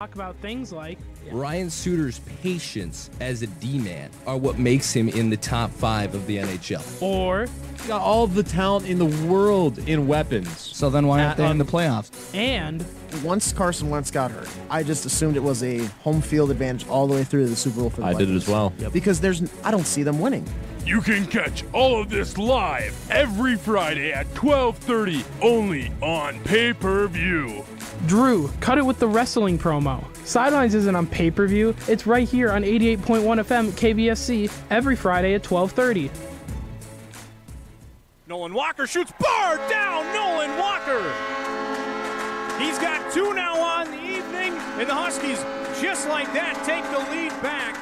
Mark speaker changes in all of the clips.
Speaker 1: Talk about things like
Speaker 2: Ryan Suter's patience as a D-man are what makes him in the top 5 of the NHL.
Speaker 1: Or
Speaker 3: he's got all the talent in the world in weapons.
Speaker 4: So then why aren't they in the playoffs?
Speaker 1: And
Speaker 5: once Carson Wentz got hurt, I just assumed it was a home field advantage all the way through to the Super Bowl for the
Speaker 3: I
Speaker 5: Vikings.
Speaker 3: did it as well.
Speaker 5: Yep. Because I don't see them winning.
Speaker 6: You can catch all of this live every Friday at 12:30 only on pay-per-view.
Speaker 1: Drew, cut it with the wrestling promo. Sidelines isn't on pay-per-view. It's right here on 88.1 FM KVSC every Friday at 12:30.
Speaker 6: Nolan Walker shoots bar down. Nolan Walker. He's got 2 now on the evening, and the Huskies, just like that, take the lead back.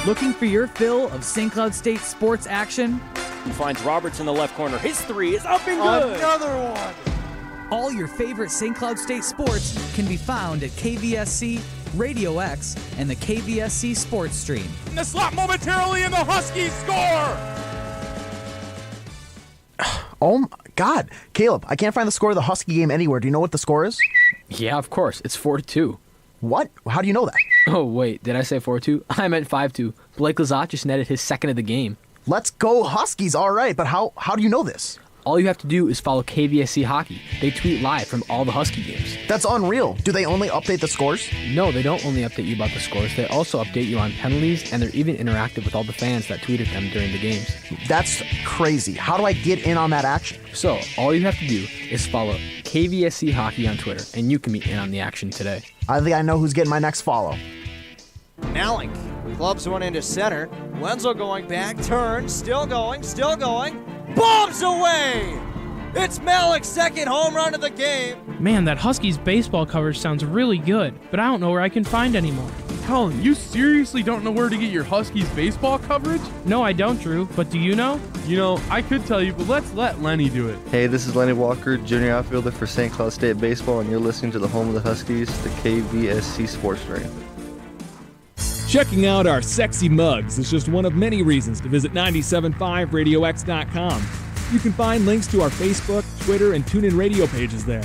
Speaker 7: Looking for your fill of St. Cloud State sports action?
Speaker 8: He finds Roberts in the left corner. His 3 is up and good.
Speaker 5: Another one.
Speaker 7: All your favorite St. Cloud State sports can be found at KVSC, Radio X, and the KVSC Sports Stream.
Speaker 6: In the slot momentarily, and the Huskies score!
Speaker 5: Oh my God. Caleb, I can't find the score of the Husky game anywhere. Do you know what the score is?
Speaker 9: Yeah, of course. It's 4-2.
Speaker 5: What? How do you know that?
Speaker 9: Oh, wait. Did I say 4-2? I meant 5-2. Blake Lazat just netted his second of the game.
Speaker 5: Let's go Huskies. All right, but how do you know this?
Speaker 9: All you have to do is follow KVSC Hockey. They tweet live from all the Husky games.
Speaker 5: That's unreal. Do they only update the scores?
Speaker 9: No, they don't only update you about the scores. They also update you on penalties, and they're even interactive with all the fans that tweeted them during the games.
Speaker 5: That's crazy. How do I get in on that action?
Speaker 9: So, all you have to do is follow KVSC Hockey on Twitter, and you can be in on the action today.
Speaker 5: I think I know who's getting my next follow.
Speaker 10: Malik clubs one into center. Wenzel going back, turns, still going, bombs away! It's Malik's second home run of the game.
Speaker 1: Man, that Huskies baseball coverage sounds really good, but I don't know where I can find any more.
Speaker 6: Colin, you seriously don't know where to get your Huskies baseball coverage?
Speaker 1: No, I don't, Drew, but do you know?
Speaker 6: You know, I could tell you, but let's let Lenny do it.
Speaker 11: Hey, this is Lenny Walker, junior outfielder for St. Cloud State Baseball, and you're listening to the home of the Huskies, the KVSC Sports Stream.
Speaker 3: Checking out our sexy mugs is just one of many reasons to visit 975radiox.com. You can find links to our Facebook, Twitter, and TuneIn radio pages there.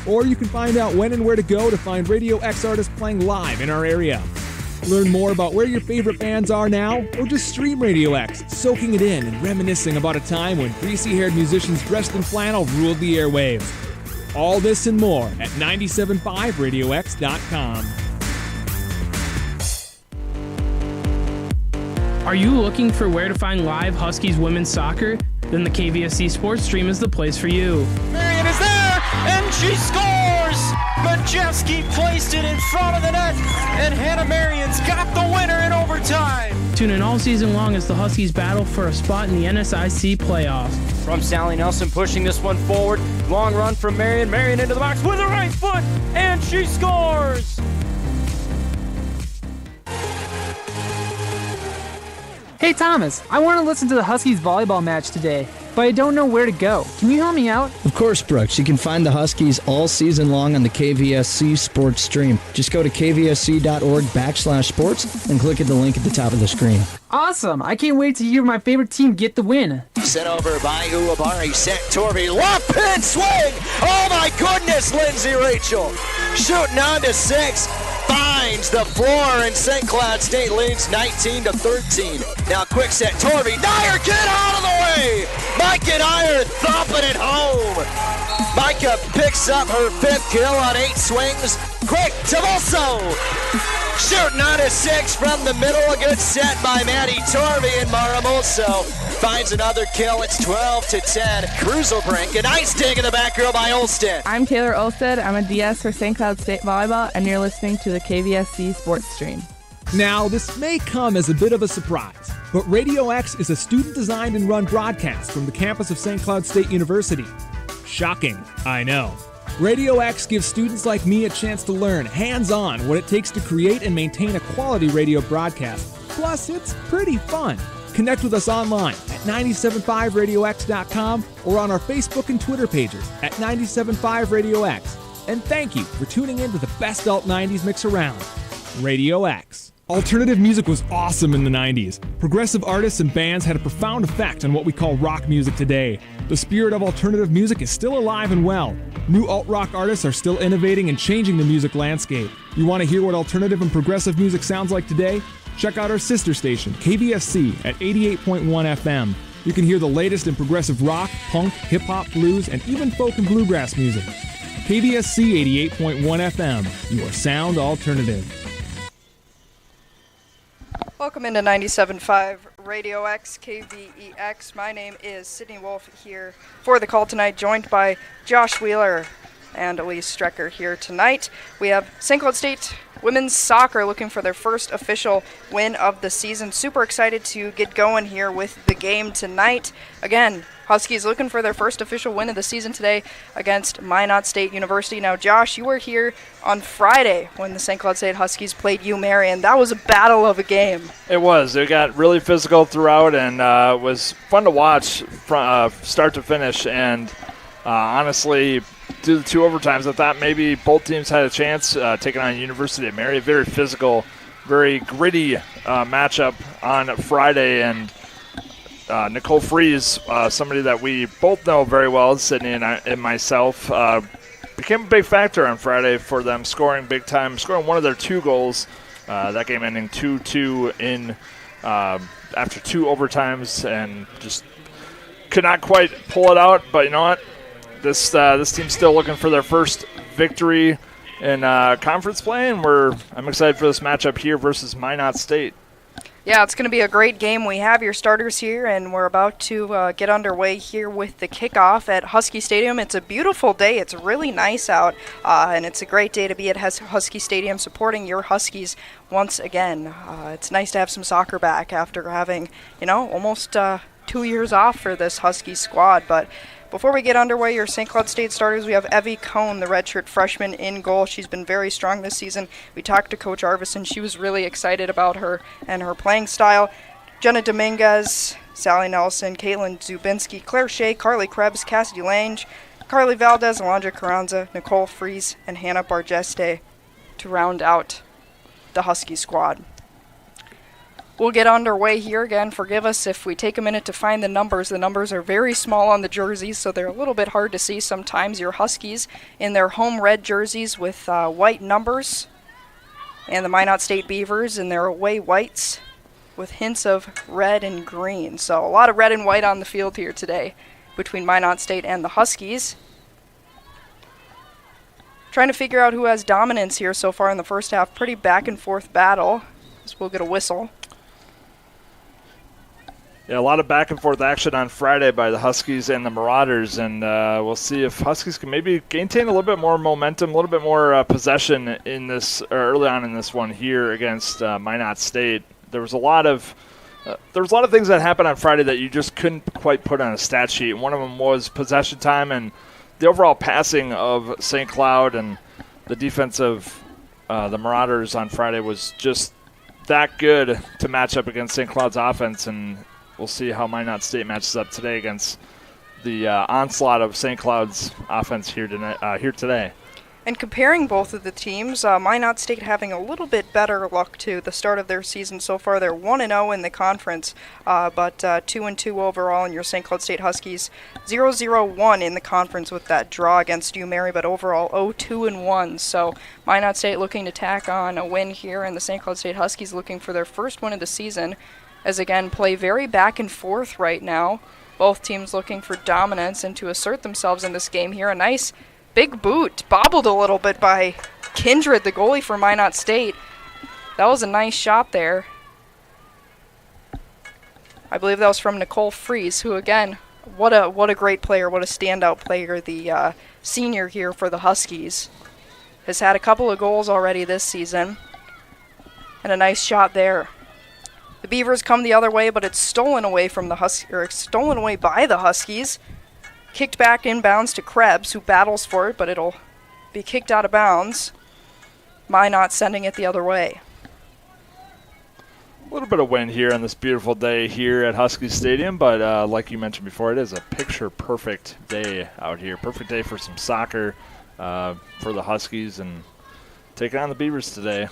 Speaker 3: Or you can find out when and where to go to find Radio X artists playing live in our area. Learn more about where your favorite bands are now, or just stream Radio X, soaking it in and reminiscing about a time when greasy-haired musicians dressed in flannel ruled the airwaves. All this and more at 975radiox.com.
Speaker 1: Are you looking for where to find live Huskies women's soccer? Then the KVSC Sports Stream is the place for you.
Speaker 8: Marion is there, and she scores! Majewski placed it in front of the net, and Hannah Marion's got the winner in overtime.
Speaker 1: Tune in all season long as the Huskies battle for a spot in the NSIC playoffs.
Speaker 8: From Sally Nelson pushing this one forward. Long run from Marion. Marion into the box with the right foot, and she scores!
Speaker 12: Hey Thomas, I want to listen to the Huskies volleyball match today, but I don't know where to go. Can you help me out?
Speaker 13: Of course, Brooks. You can find the Huskies all season long on the KVSC Sports Stream. Just go to kvsc.org/sports and click at the link at the top of the screen.
Speaker 12: Awesome! I can't wait to hear my favorite team get the win.
Speaker 10: Sent over by Uwabari, set Torvey, lock pin swing! Oh my goodness, Lindsay Rachel! Shooting on to 6. Finds the floor, and St. Cloud State leads 19-13. Now quick set, Torvey, Dyer, get out of the way! Micah Dyer thumping it home. Micah picks up her 5th kill on 8 swings. Quick, Tavoso! Shooting on a 6 from the middle, a good set by Maddie Torvey, and Maramoso finds another kill. It's 12-10. Cruzelbrink, a nice dig in the back row by Olsted.
Speaker 14: I'm Taylor Olsted. I'm a DS for St. Cloud State Volleyball, and you're listening to the KVSC Sports Stream.
Speaker 3: Now, this may come as a bit of a surprise, but Radio X is a student-designed and run broadcast from the campus of St. Cloud State University. Shocking, I know. Radio X gives students like me a chance to learn hands-on what it takes to create and maintain a quality radio broadcast. Plus, it's pretty fun. Connect with us online at 975radiox.com or on our Facebook and Twitter pages at 975radiox. And thank you for tuning in to the best alt 90s mix around. Radio X, Alternative music was awesome in the 90s. Progressive artists and bands had a profound effect on what we call rock music today. The spirit of alternative music is still alive and well. New alt-rock artists are still innovating and changing the music landscape. You want to hear what alternative and progressive music sounds like today? Check out our sister station, KVSC, at 88.1 FM. You can hear the latest in progressive rock, punk, hip-hop, blues, and even folk and bluegrass music. KVSC 88.1 FM, your sound alternative.
Speaker 15: Welcome into 97.5 Radio X, KVEX. My name is Sydney Wolf here for the call tonight, joined by Josh Wheeler and Elise Strecker here tonight. We have St. Cloud State women's soccer looking for their first official win of the season. Super excited to get going here with the game tonight. Again, Huskies looking for their first official win of the season today against Minot State University. Now, Josh, you were here on Friday when the St. Cloud State Huskies played Marion. That was a battle of a game.
Speaker 16: It was. It got really physical throughout, and it was fun to watch from start to finish. And honestly, through the two overtimes, I thought maybe both teams had a chance taking on University of Marion. Very physical, very gritty matchup on Friday, and Nicole Fries, somebody that we both know very well, Sydney and myself, became a big factor on Friday for them, scoring big time, scoring one of their two goals. That game ending 2-2 in after two overtimes, and just could not quite pull it out. But you know what? This team's still looking for their first victory in conference play, and I'm excited for this matchup here versus Minot State.
Speaker 15: Yeah, it's going to be a great game. We have your starters here, and we're about to get underway here with the kickoff at Husky Stadium. It's a beautiful day. It's really nice out, and it's a great day to be at Husky Stadium supporting your Huskies once again. It's nice to have some soccer back after having, almost 2 years off for this Husky squad. But before we get underway, your St. Cloud State starters, we have Evie Cohn, the redshirt freshman, in goal. She's been very strong this season. We talked to Coach Arvison. She was really excited about her and her playing style. Jenna Dominguez, Sally Nelson, Caitlin Zubinski, Claire Shea, Carly Krebs, Cassidy Lange, Carly Valdez, Alondra Carranza, Nicole Fries, and Hannah Bargeste to round out the Husky squad. We'll get underway here. Again, forgive us if we take a minute to find the numbers. The numbers are very small on the jerseys, so they're a little bit hard to see sometimes. Your Huskies in their home red jerseys with white numbers, and the Minot State Beavers in their away whites with hints of red and green. So a lot of red and white on the field here today between Minot State and the Huskies. Trying to figure out who has dominance here so far in the first half. Pretty back and forth battle. So we'll get a whistle.
Speaker 16: Yeah, a lot of back and forth action on Friday by the Huskies and the Marauders, and we'll see if Huskies can maybe maintain a little bit more momentum, a little bit more possession in this early on in this one here against Minot State. There was a lot of things that happened on Friday that you just couldn't quite put on a stat sheet. And one of them was possession time, and the overall passing of St. Cloud and the defense of the Marauders on Friday was just that good to match up against St. Cloud's offense, and we'll see how Minot State matches up today against the onslaught of St. Cloud's offense here today.
Speaker 15: And comparing both of the teams, Minot State having a little bit better luck to the start of their season so far. They're 1-0 in the conference, but 2-2 overall. And your St. Cloud State Huskies 0-0-1 in the conference with that draw against UMary, but overall 0-2-1. So Minot State looking to tack on a win here, and the St. Cloud State Huskies looking for their first win of the season. As again, play very back and forth right now. Both teams looking for dominance and to assert themselves in this game here. A nice big boot, bobbled a little bit by Kindred, the goalie for Minot State. That was a nice shot there. I believe that was from Nicole Fries, who again, what a great player, what a standout player, the senior here for the Huskies. Has had a couple of goals already this season. And a nice shot there. The Beavers come the other way, but it's stolen away from the stolen away by the Huskies. Kicked back inbounds to Krebs, who battles for it, but it'll be kicked out of bounds. Minot sending it the other way.
Speaker 16: A little bit of wind here on this beautiful day here at Husky Stadium, but like you mentioned before, it is a picture-perfect day out here. Perfect day for some soccer for the Huskies and taking on the Beavers today.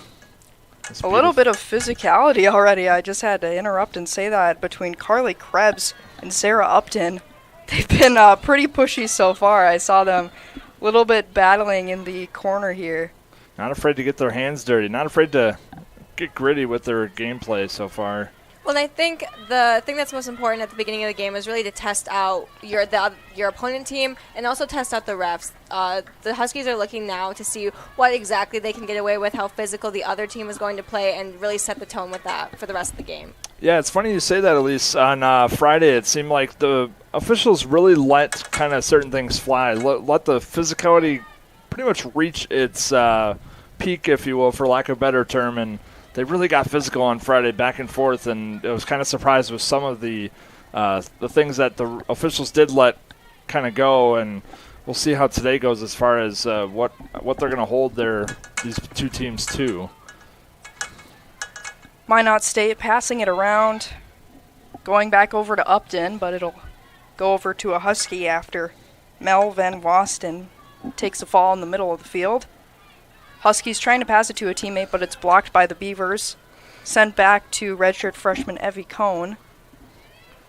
Speaker 15: A little bit of physicality already. I just had to interrupt and say that between Carly Krebs and Sarah Upton. They've been pretty pushy so far. I saw them a little bit battling in the corner here.
Speaker 16: Not afraid to get their hands dirty. Not afraid to get gritty with their gameplay so far.
Speaker 17: Well, I think the thing that's most important at the beginning of the game is really to test out your opponent team and also test out the refs. The Huskies are looking now to see what exactly they can get away with, how physical the other team is going to play, and really set the tone with that for the rest of the game.
Speaker 16: Yeah, it's funny you say that, Elise. On Friday, it seemed like the officials really let kind of certain things fly, let the physicality pretty much reach its peak, if you will, for lack of a better term, and they really got physical on Friday, back and forth, and I was kind of surprised with some of the things that the officials did let kind of go, and we'll see how today goes as far as what they're going to hold these two teams to.
Speaker 15: Minot State passing it around, going back over to Upton, but it'll go over to a Husky after Mel Van Wasten takes a fall in the middle of the field. Huskies trying to pass it to a teammate, but it's blocked by the Beavers. Sent back to redshirt freshman Evie Cohn.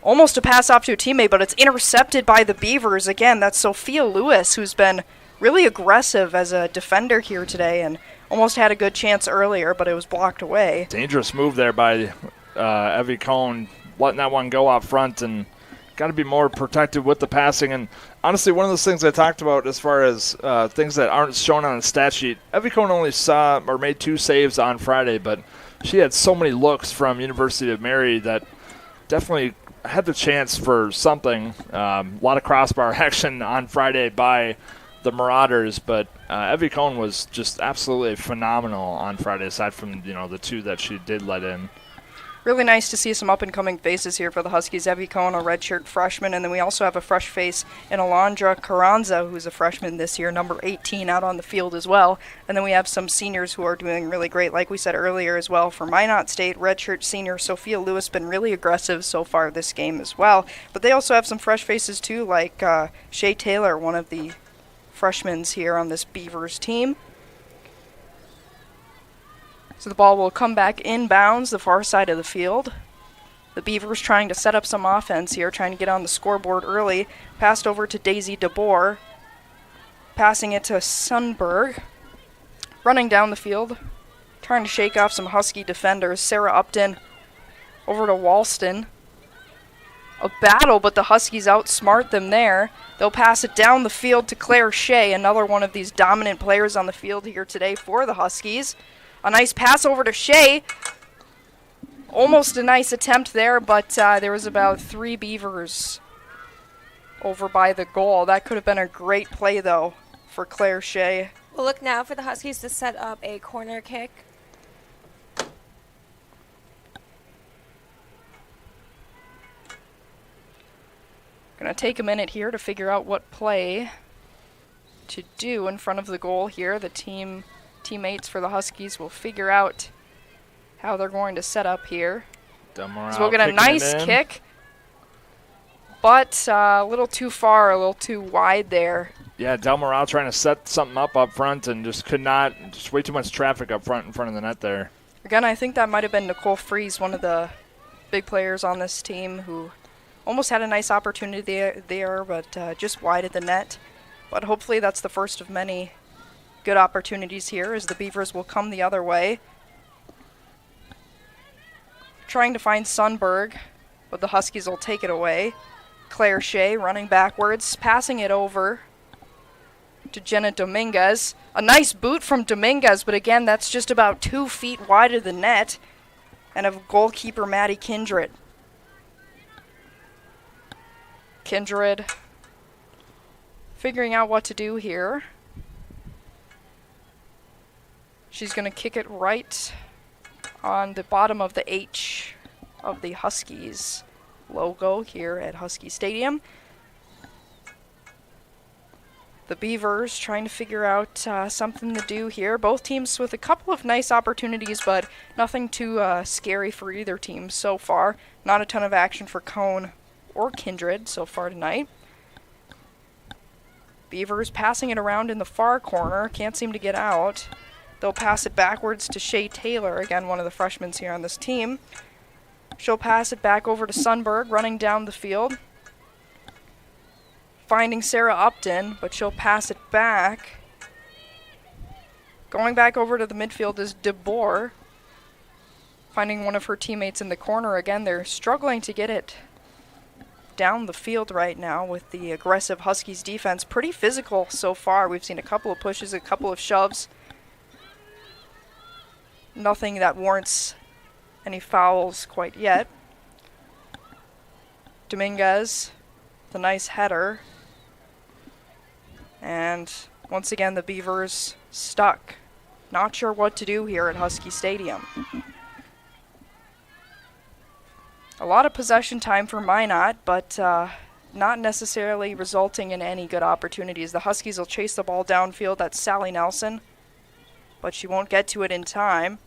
Speaker 15: Almost a pass off to a teammate, but it's intercepted by the Beavers. Again, that's Sophia Lewis, who's been really aggressive as a defender here today and almost had a good chance earlier, but it was blocked away.
Speaker 16: Dangerous move there by Evie Cohn, letting that one go out front, and got to be more protective with the passing. And honestly, one of those things I talked about as far as things that aren't shown on a stat sheet, Evie Cohn only saw or made 2 saves on Friday, but she had so many looks from University of Mary that definitely had the chance for something. A lot of crossbar action on Friday by the Marauders, but Evie Cohn was just absolutely phenomenal on Friday, aside from the 2 that she did let in.
Speaker 15: Really nice to see some up-and-coming faces here for the Huskies. Evie Cohn, a redshirt freshman, and then we also have a fresh face in Alondra Carranza, who's a freshman this year, number 18, out on the field as well. And then we have some seniors who are doing really great, like we said earlier as well. For Minot State, redshirt senior Sophia Lewis been really aggressive so far this game as well. But they also have some fresh faces too, like Shay Taylor, one of the freshmen here on this Beavers team. So the ball will come back inbounds, the far side of the field. The Beavers trying to set up some offense here, trying to get on the scoreboard early. Passed over to Daisy DeBoer. Passing it to Sundberg. Running down the field, trying to shake off some Husky defenders. Sarah Upton over to Walston. A battle, but the Huskies outsmart them there. They'll pass it down the field to Claire Shea, another one of these dominant players on the field here today for the Huskies. A nice pass over to Shea. Almost a nice attempt there, but there was about 3 Beavers over by the goal. That could have been a great play, though, for Claire Shea.
Speaker 17: We'll look now for the Huskies to set up a corner kick.
Speaker 15: Going to take a minute here to figure out what play to do in front of the goal here. The teammates for the Huskies will figure out how they're going to set up here. So we'll get a nice kick, but a little too far, a little too wide there.
Speaker 16: Yeah, Del Moral trying to set something up front and just could not, just way too much traffic up front in front of the net there.
Speaker 15: Again, I think that might have been Nicole Fries, one of the big players on this team, who almost had a nice opportunity there, but just wide at the net. But hopefully that's the first of many good opportunities here as the Beavers will come the other way. Trying to find Sundberg, but the Huskies will take it away. Claire Shea running backwards, passing it over to Jenna Dominguez. A nice boot from Dominguez, but again, that's just about 2 feet wide of the net. And of goalkeeper Maddie Kindred. Kindred figuring out what to do here. She's going to kick it right on the bottom of the H of the Huskies logo here at Husky Stadium. The Beavers trying to figure out something to do here. Both teams with a couple of nice opportunities, but nothing too scary for either team so far. Not a ton of action for Cone or Kindred so far tonight. Beavers passing it around in the far corner. Can't seem to get out. They'll pass it backwards to Shea Taylor, again one of the freshmen here on this team. She'll pass it back over to Sundberg, running down the field. Finding Sarah Upton, but she'll pass it back. Going back over to the midfield is DeBoer. Finding one of her teammates in the corner again. They're struggling to get it down the field right now with the aggressive Huskies defense. Pretty physical so far. We've seen a couple of pushes, a couple of shoves. Nothing that warrants any fouls quite yet. Dominguez, the nice header. And once again, the Beavers stuck. Not sure what to do here at Husky Stadium. A lot of possession time for Minot, but not necessarily resulting in any good opportunities. The Huskies will chase the ball downfield. That's Sally Nelson, but she won't get to it in time.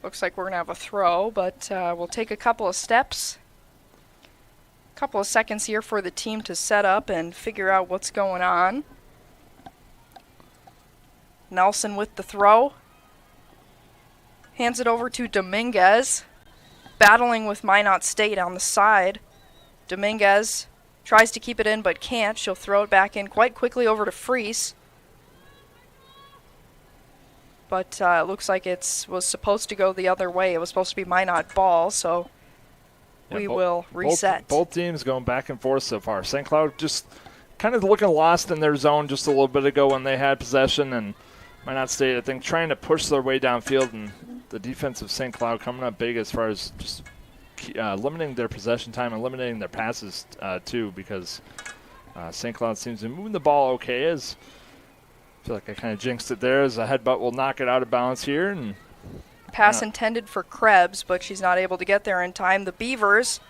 Speaker 15: Looks like we're going to have a throw, but we'll take a couple of steps. A couple of seconds here for the team to set up and figure out what's going on. Nelson with the throw. Hands it over to Dominguez. Battling with Minot State on the side. Dominguez tries to keep it in but can't. She'll throw it back in quite quickly over to Freese. But it looks like it was supposed to go the other way. It was supposed to be Minot ball, so we will reset.
Speaker 16: Both teams going back and forth so far. St. Cloud just kind of looking lost in their zone just a little bit ago when they had possession, and Minot State, I think, trying to push their way downfield, and the defense of St. Cloud coming up big as far as just limiting their possession time and limiting their passes too, because St. Cloud seems to be moving the ball okay. As I feel like I kind of jinxed it there, as a headbutt will knock it out of bounds here. And
Speaker 15: pass intended for Krebs, but she's not able to get there in time. The Beavers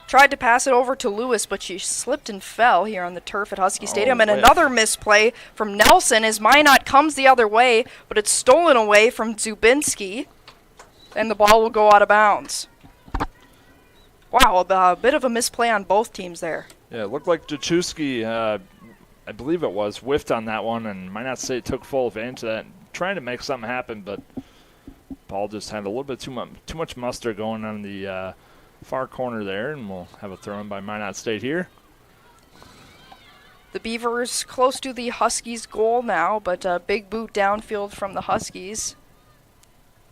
Speaker 15: tried to pass it over to Lewis, but she slipped and fell here on the turf at Husky Stadium. And another misplay from Nelson as Minot comes the other way, but it's stolen away from Zubinski, and the ball will go out of bounds. Wow, a bit of a misplay on both teams there.
Speaker 16: Yeah, it looked like Jachuski, I believe it was, whiffed on that one, and Minot State took full advantage of that, trying to make something happen, but ball just had a little bit too much muster going on the far corner there, and we'll have a throw in by Minot State here.
Speaker 15: The Beavers close to the Huskies' goal now, but a big boot downfield from the Huskies.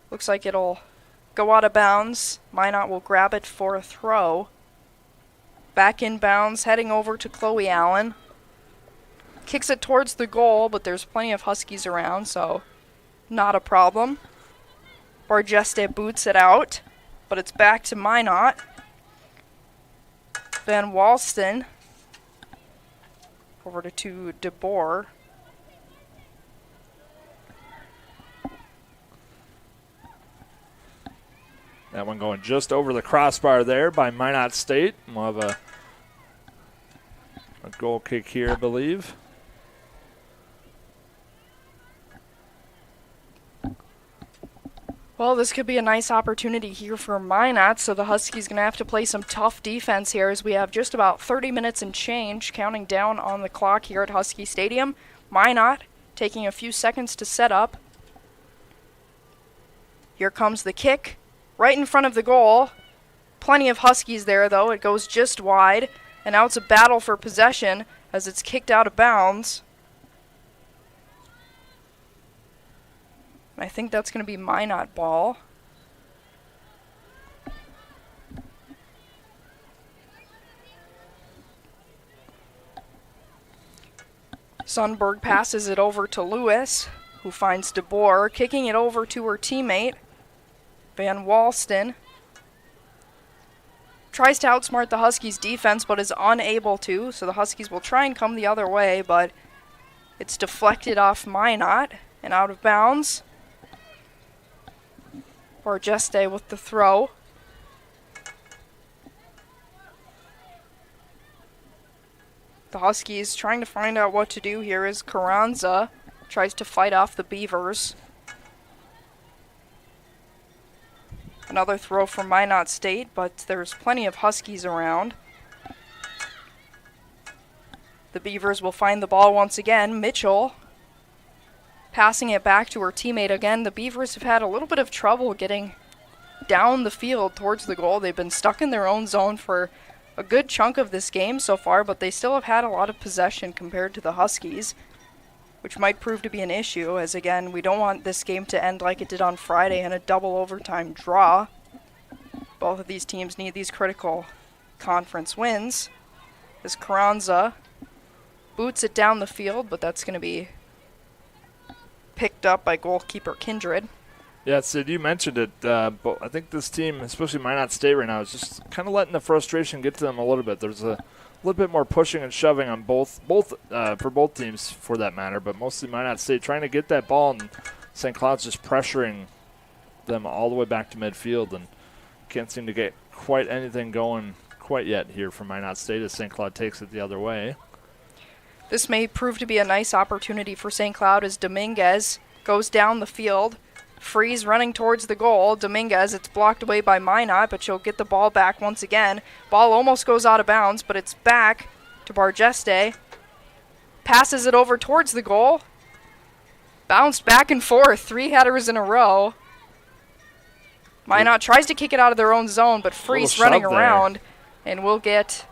Speaker 15: Looks like it'll go out of bounds. Minot will grab it for a throw. Back in bounds, heading over to Chloe Allen. Kicks it towards the goal, but there's plenty of Huskies around, so not a problem. Bargeste boots it out, but it's back to Minot. Van Walston over to DeBoer.
Speaker 16: That one going just over the crossbar there by Minot State. We'll have a goal kick here, I believe.
Speaker 15: Well, this could be a nice opportunity here for Minot, so the Huskies going to have to play some tough defense here as we have just about 30 minutes and change counting down on the clock here at Husky Stadium. Minot taking a few seconds to set up. Here comes the kick right in front of the goal. Plenty of Huskies there, though. It goes just wide, and now it's a battle for possession as it's kicked out of bounds. I think that's going to be Minot ball. Sundberg passes it over to Lewis, who finds DeBoer, kicking it over to her teammate, Van Walston. Tries to outsmart the Huskies' defense, but is unable to, so the Huskies will try and come the other way, but it's deflected off Minot and out of bounds. Bargeste with the throw. The Huskies trying to find out what to do here as Carranza tries to fight off the Beavers. Another throw from Minot State, but there's plenty of Huskies around. The Beavers will find the ball once again. Mitchell passing it back to her teammate again. The Beavers have had a little bit of trouble getting down the field towards the goal. They've been stuck in their own zone for a good chunk of this game so far, but they still have had a lot of possession compared to the Huskies, which might prove to be an issue, as again, we don't want this game to end like it did on Friday in a double overtime draw. Both of these teams need these critical conference wins. As Carranza boots it down the field, but that's going to be picked up by goalkeeper Kindred.
Speaker 16: Yeah, Sid, you mentioned it, but I think this team, especially Minot State right now, is just kind of letting the frustration get to them a little bit. There's a little bit more pushing and shoving on for both teams, for that matter, but mostly Minot State trying to get that ball, and St. Cloud's just pressuring them all the way back to midfield, and can't seem to get quite anything going quite yet here from Minot State as St. Cloud takes it the other way.
Speaker 15: This may prove to be a nice opportunity for St. Cloud as Dominguez goes down the field. Freeze running towards the goal. Dominguez, it's blocked away by Minot, but she'll get the ball back once again. Ball almost goes out of bounds, but it's back to Bargeste. Passes it over towards the goal. Bounced back and forth, 3 headers in a row. Minot tries to kick it out of their own zone, but Freeze running around, and we'll get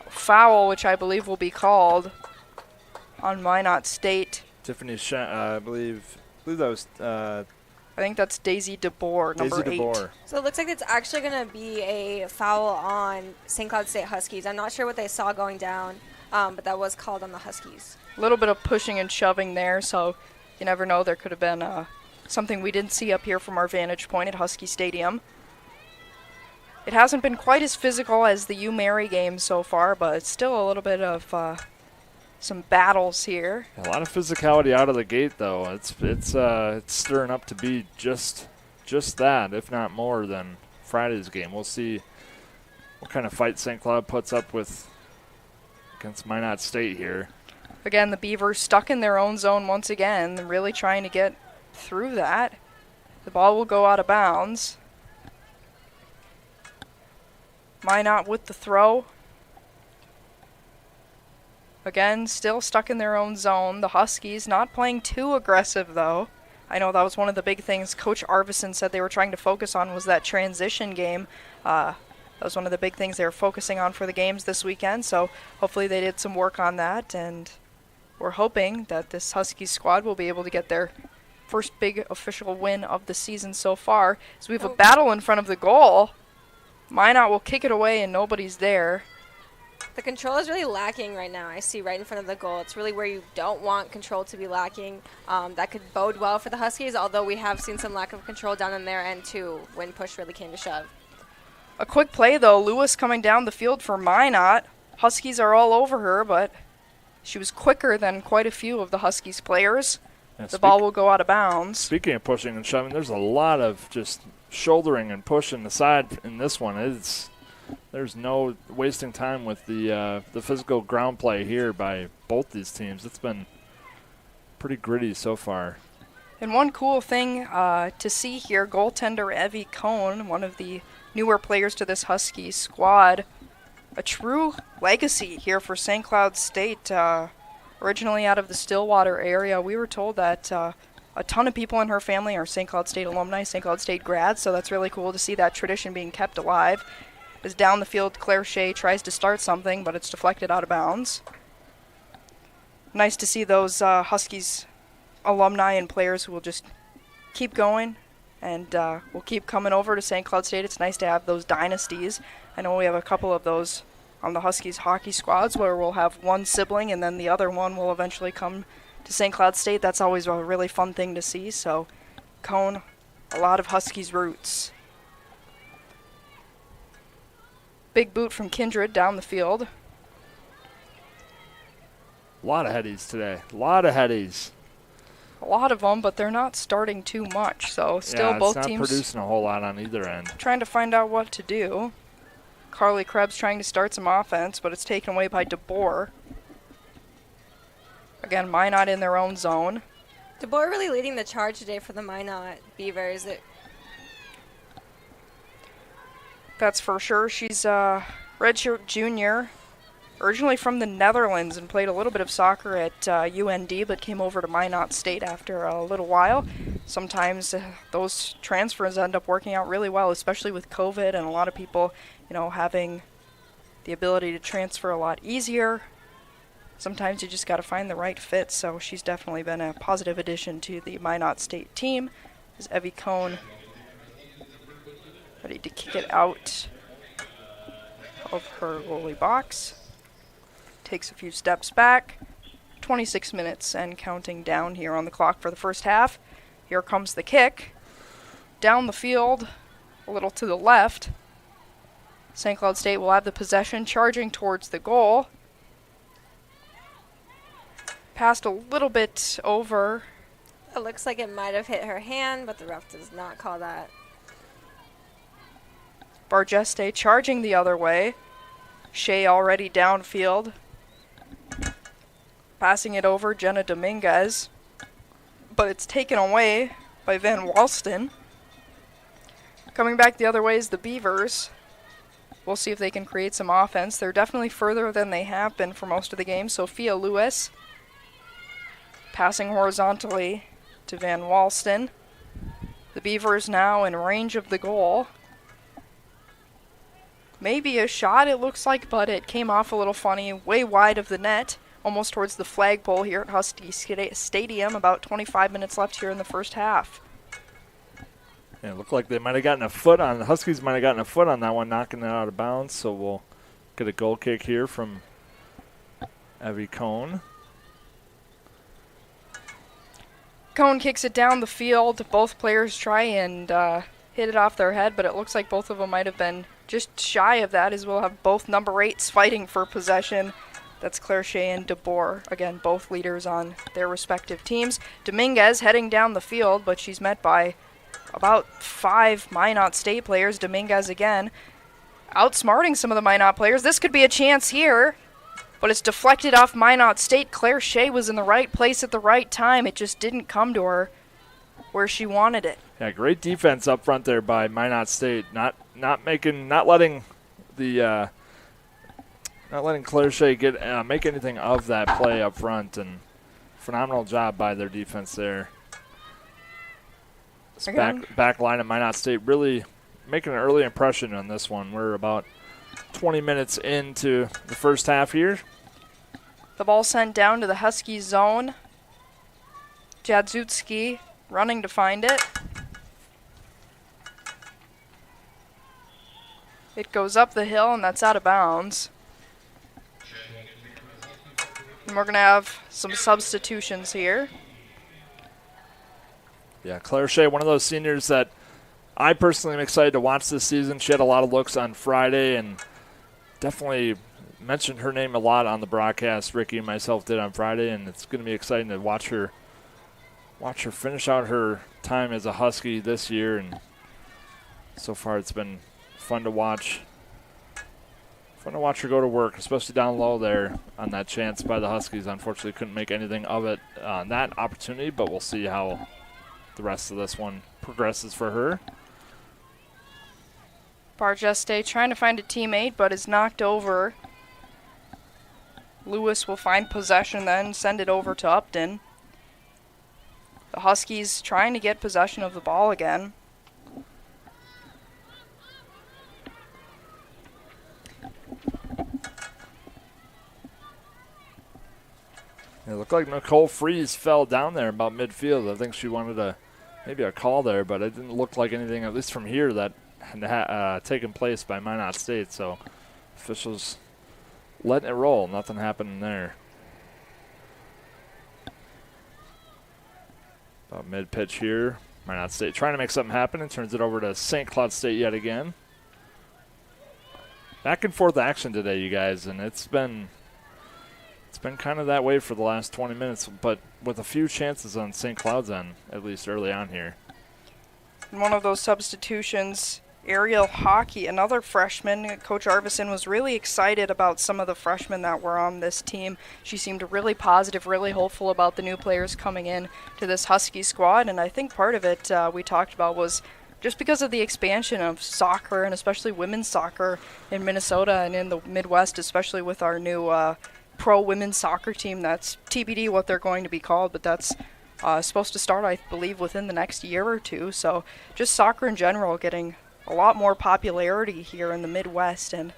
Speaker 15: a foul, which I believe will be called on Minot State.
Speaker 16: Tiffany, I believe that was.
Speaker 15: I think that's Daisy DeBoer, number 8.
Speaker 17: So it looks like it's actually going to be a foul on St. Cloud State Huskies. I'm not sure what they saw going down, but that was called on the Huskies.
Speaker 15: A little bit of pushing and shoving there, so you never know. There could have been something we didn't see up here from our vantage point at Husky Stadium. It hasn't been quite as physical as the U-Mary game so far, but it's still a little bit of some battles here.
Speaker 16: A lot of physicality out of the gate, though. It's stirring up to be just that, if not more than Friday's game. We'll see what kind of fight St. Cloud puts up with against Minot State here.
Speaker 15: Again, the Beavers stuck in their own zone once again. They're really trying to get through that. The ball will go out of bounds. Minot with the throw. Again, still stuck in their own zone. The Huskies not playing too aggressive, though. I know that was one of the big things Coach Arvidsson said they were trying to focus on was that transition game. That was one of the big things they were focusing on for the games this weekend, so hopefully they did some work on that, and we're hoping that this Huskies squad will be able to get their first big official win of the season so far. So we have a battle in front of the goal. Minot will kick it away, and nobody's there.
Speaker 17: The control is really lacking right now. I see right in front of the goal. It's really where you don't want control to be lacking. That could bode well for the Huskies, although we have seen some lack of control down in their end, too, when push really came to shove.
Speaker 15: A quick play, though. Lewis coming down the field for Minot. Huskies are all over her, but she was quicker than quite a few of the Huskies players.
Speaker 16: Yeah,
Speaker 15: the ball will go out of bounds.
Speaker 16: Speaking of pushing and shoving, there's a lot of just shouldering and pushing aside in this one. There's no wasting time with the physical ground play here by both these teams. It's been pretty gritty so far.
Speaker 15: And one cool thing to see here, goaltender Evie Cohn, one of the newer players to this Husky squad, a true legacy here for St. Cloud State. Originally out of the Stillwater area, we were told that a ton of people in her family are St. Cloud State alumni, St. Cloud State grads, so that's really cool to see that tradition being kept alive. As down the field, Claire Shea tries to start something, but it's deflected out of bounds. Nice to see those Huskies alumni and players who will just keep going and will keep coming over to St. Cloud State. It's nice to have those dynasties. I know we have a couple of those on the Huskies hockey squads where we'll have one sibling and then the other one will eventually come to St. Cloud State. That's always a really fun thing to see. So, Cone, a lot of Huskies roots. Big boot from Kindred down the field.
Speaker 16: A lot of headies today. A lot of headies.
Speaker 15: A lot of them, but they're not starting too much. So still both
Speaker 16: it's not
Speaker 15: teams
Speaker 16: producing a whole lot on either end.
Speaker 15: Trying to find out what to do. Carly Krebs trying to start some offense, but it's taken away by DeBoer. Again, Minot in their own zone.
Speaker 17: DeBoer really leading the charge today for the Minot Beavers.
Speaker 15: That's for sure. She's a redshirt junior originally from the Netherlands and played a little bit of soccer at UND, but came over to Minot State after a little while. Sometimes those transfers end up working out really well, especially with COVID and a lot of people, having the ability to transfer a lot easier. Sometimes you just got to find the right fit, so she's definitely been a positive addition to the Minot State team. Is Evie Cohn ready to kick it out of her goalie box. Takes a few steps back. 26 minutes and counting down here on the clock for the first half. Here comes the kick. Down the field, a little to the left. St. Cloud State will have the possession, charging towards the goal. Passed a little bit over.
Speaker 17: It looks like it might have hit her hand, but the ref does not call that.
Speaker 15: Bargeste charging the other way. Shea already downfield. Passing it over, Jenna Dominguez. But it's taken away by Van Walston. Coming back the other way is the Beavers. We'll see if they can create some offense. They're definitely further than they have been for most of the game. Sophia Lewis passing horizontally to Van Walston. The Beavers now in range of the goal. Maybe a shot, it looks like, but it came off a little funny, way wide of the net, almost towards the flagpole here at Huskies Stadium. About 25 minutes left here in the first half.
Speaker 16: Yeah, it looked like they might have gotten a foot on, the Huskies might have gotten a foot on that one, knocking it out of bounds, so we'll get a goal kick here from Evie Cohn.
Speaker 15: Cohn kicks it down the field. Both players try and hit it off their head, but it looks like both of them might have been just shy of that, as we'll have both number 8s fighting for possession. That's Claire Shea and DeBoer. Again, both leaders on their respective teams. Dominguez heading down the field, but she's met by about 5 Minot State players. Dominguez again outsmarting some of the Minot players. This could be a chance here, but it's deflected off Minot State. Claire Shea was in the right place at the right time. It just didn't come to her where she wanted it.
Speaker 16: Yeah, great defense up front there by Minot State. Not letting Claire Shea get make anything of that play up front, and phenomenal job by their defense there. This back line at Minot State really making an early impression on this one. We're about 20 minutes into the first half here.
Speaker 15: The ball sent down to the Husky zone. Jadzutski running to find it. It goes up the hill, and that's out of bounds. And we're going to have some substitutions here.
Speaker 16: Yeah, Claire Shea, one of those seniors that I personally am excited to watch this season. She had a lot of looks on Friday and definitely mentioned her name a lot on the broadcast. Ricky and myself did on Friday, and it's going to be exciting to watch her finish out her time as a Husky this year. And so far it's been fun to watch. Fun to watch her go to work, especially down low there on that chance by the Huskies. Unfortunately, couldn't make anything of it on that opportunity, but we'll see how the rest of this one progresses for her.
Speaker 15: Bargeste trying to find a teammate, but is knocked over. Lewis will find possession then, send it over to Upton. The Huskies trying to get possession of the ball again.
Speaker 16: It looked like Nicole Fries fell down there about midfield. I think she wanted maybe a call there, but it didn't look like anything, at least from here, that had taken place by Minot State. So officials letting it roll. Nothing happening there. About mid-pitch here. Minot State trying to make something happen and turns it over to St. Cloud State yet again. Back and forth action today, you guys, and it's been kind of that way for the last 20 minutes, but with a few chances on St. Cloud's end, at least early on here.
Speaker 15: And one of those substitutions, Ariel Hockey, another freshman. Coach Arvidsson was really excited about some of the freshmen that were on this team. She seemed really positive, really hopeful about the new players coming in to this Husky squad, and I think part of it we talked about was just because of the expansion of soccer and especially women's soccer in Minnesota and in the Midwest, especially with our new pro women's soccer team. That's TBD what they're going to be called, but that's supposed to start, I believe, within the next year or two. So just soccer in general getting a lot more popularity here in the Midwest, and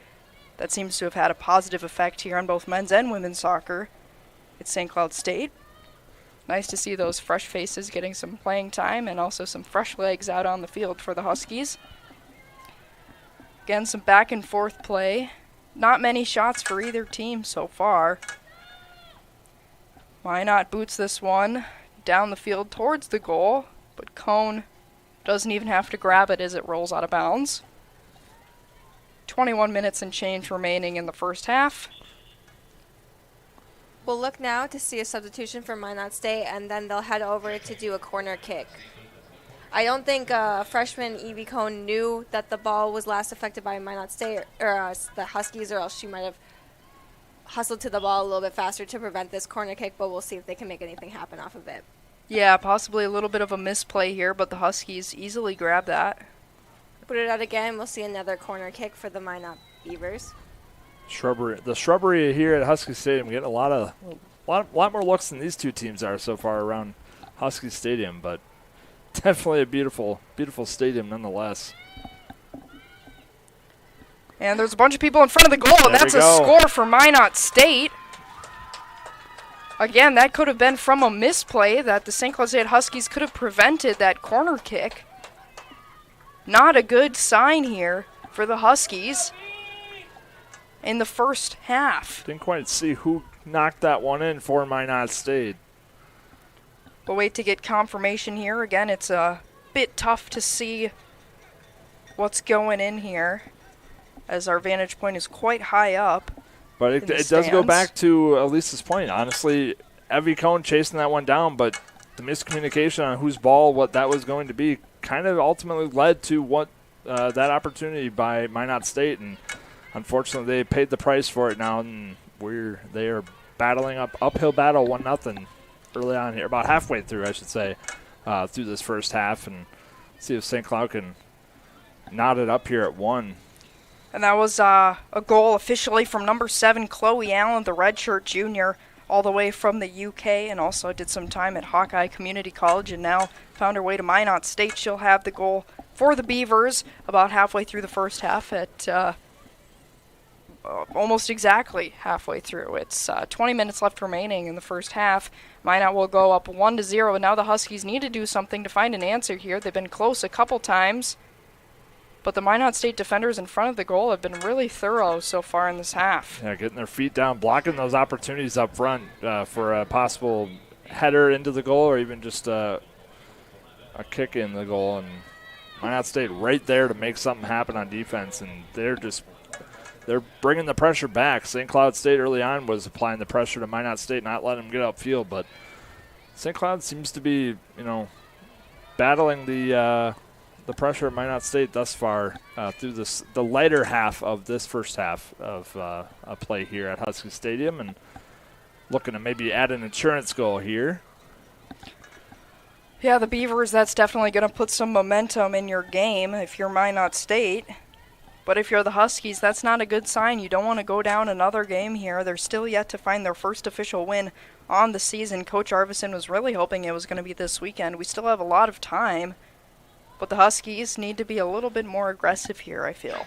Speaker 15: that seems to have had a positive effect here on both men's and women's soccer at St. Cloud State. Nice to see those fresh faces getting some playing time and also some fresh legs out on the field for the Huskies. Again, some back and forth play. Not many shots for either team so far. Minot boots this one down the field towards the goal, but Cone doesn't even have to grab it as it rolls out of bounds. 21 minutes and change remaining in the first half.
Speaker 17: We'll look now to see a substitution for Minot State, and then they'll head over to do a corner kick. I don't think freshman Evie Cone knew that the ball was last affected by Minot State or the Huskies, or else she might have hustled to the ball a little bit faster to prevent this corner kick, but we'll see if they can make anything happen off of it.
Speaker 15: Yeah, possibly a little bit of a misplay here, but the Huskies easily grab that.
Speaker 17: Put it out again. We'll see another corner kick for the Minot Beavers.
Speaker 16: The shrubbery here at Husky Stadium getting a lot more looks than these two teams are so far around Husky Stadium, but definitely a beautiful stadium nonetheless.
Speaker 15: And there's a bunch of people in front of the goal, and that's a score for Minot State. Again, that could have been from a misplay that the St. Cloud State Huskies could have prevented that corner kick. Not a good sign here for the Huskies in the first half.
Speaker 16: Didn't quite see who knocked that one in for Minot State.
Speaker 15: We'll wait to get confirmation here. Again, it's a bit tough to see what's going in here as our vantage point is quite high up.
Speaker 16: But it does go back to Elisa's point. Honestly, Evie Cone chasing that one down, but the miscommunication on whose ball, what that was going to be, kind of ultimately led to what that opportunity by Minot State, and unfortunately they paid the price for it now, and they are battling uphill battle 1-0 early on here, about halfway through, I should say, through this first half, and see if St. Cloud can knot it up here at 1.
Speaker 15: And that was a goal officially from number 7, Chloe Allen, the redshirt junior, all the way from the UK, and also did some time at Hawkeye Community College, and now found her way to Minot State. She'll have the goal for the Beavers about halfway through the first half at almost exactly halfway through. It's 20 minutes left remaining in the first half. Minot will go up 1-0, and now the Huskies need to do something to find an answer here. They've been close a couple times, but the Minot State defenders in front of the goal have been really thorough so far in this half.
Speaker 16: Yeah, getting their feet down, blocking those opportunities up front for a possible header into the goal or even just a kick in the goal. And Minot State right there to make something happen on defense, and they're bringing the pressure back. St. Cloud State early on was applying the pressure to Minot State, not letting them get upfield, but St. Cloud seems to be, battling the pressure at Minot State thus far through the lighter half of this first half of a play here at Husky Stadium, and looking to maybe add an insurance goal here.
Speaker 15: Yeah, the Beavers, that's definitely going to put some momentum in your game if you're Minot State. But if you're the Huskies, that's not a good sign. You don't want to go down another game here. They're still yet to find their first official win on the season. Coach Arvidsson was really hoping it was going to be this weekend. We still have a lot of time. But the Huskies need to be a little bit more aggressive here, I feel.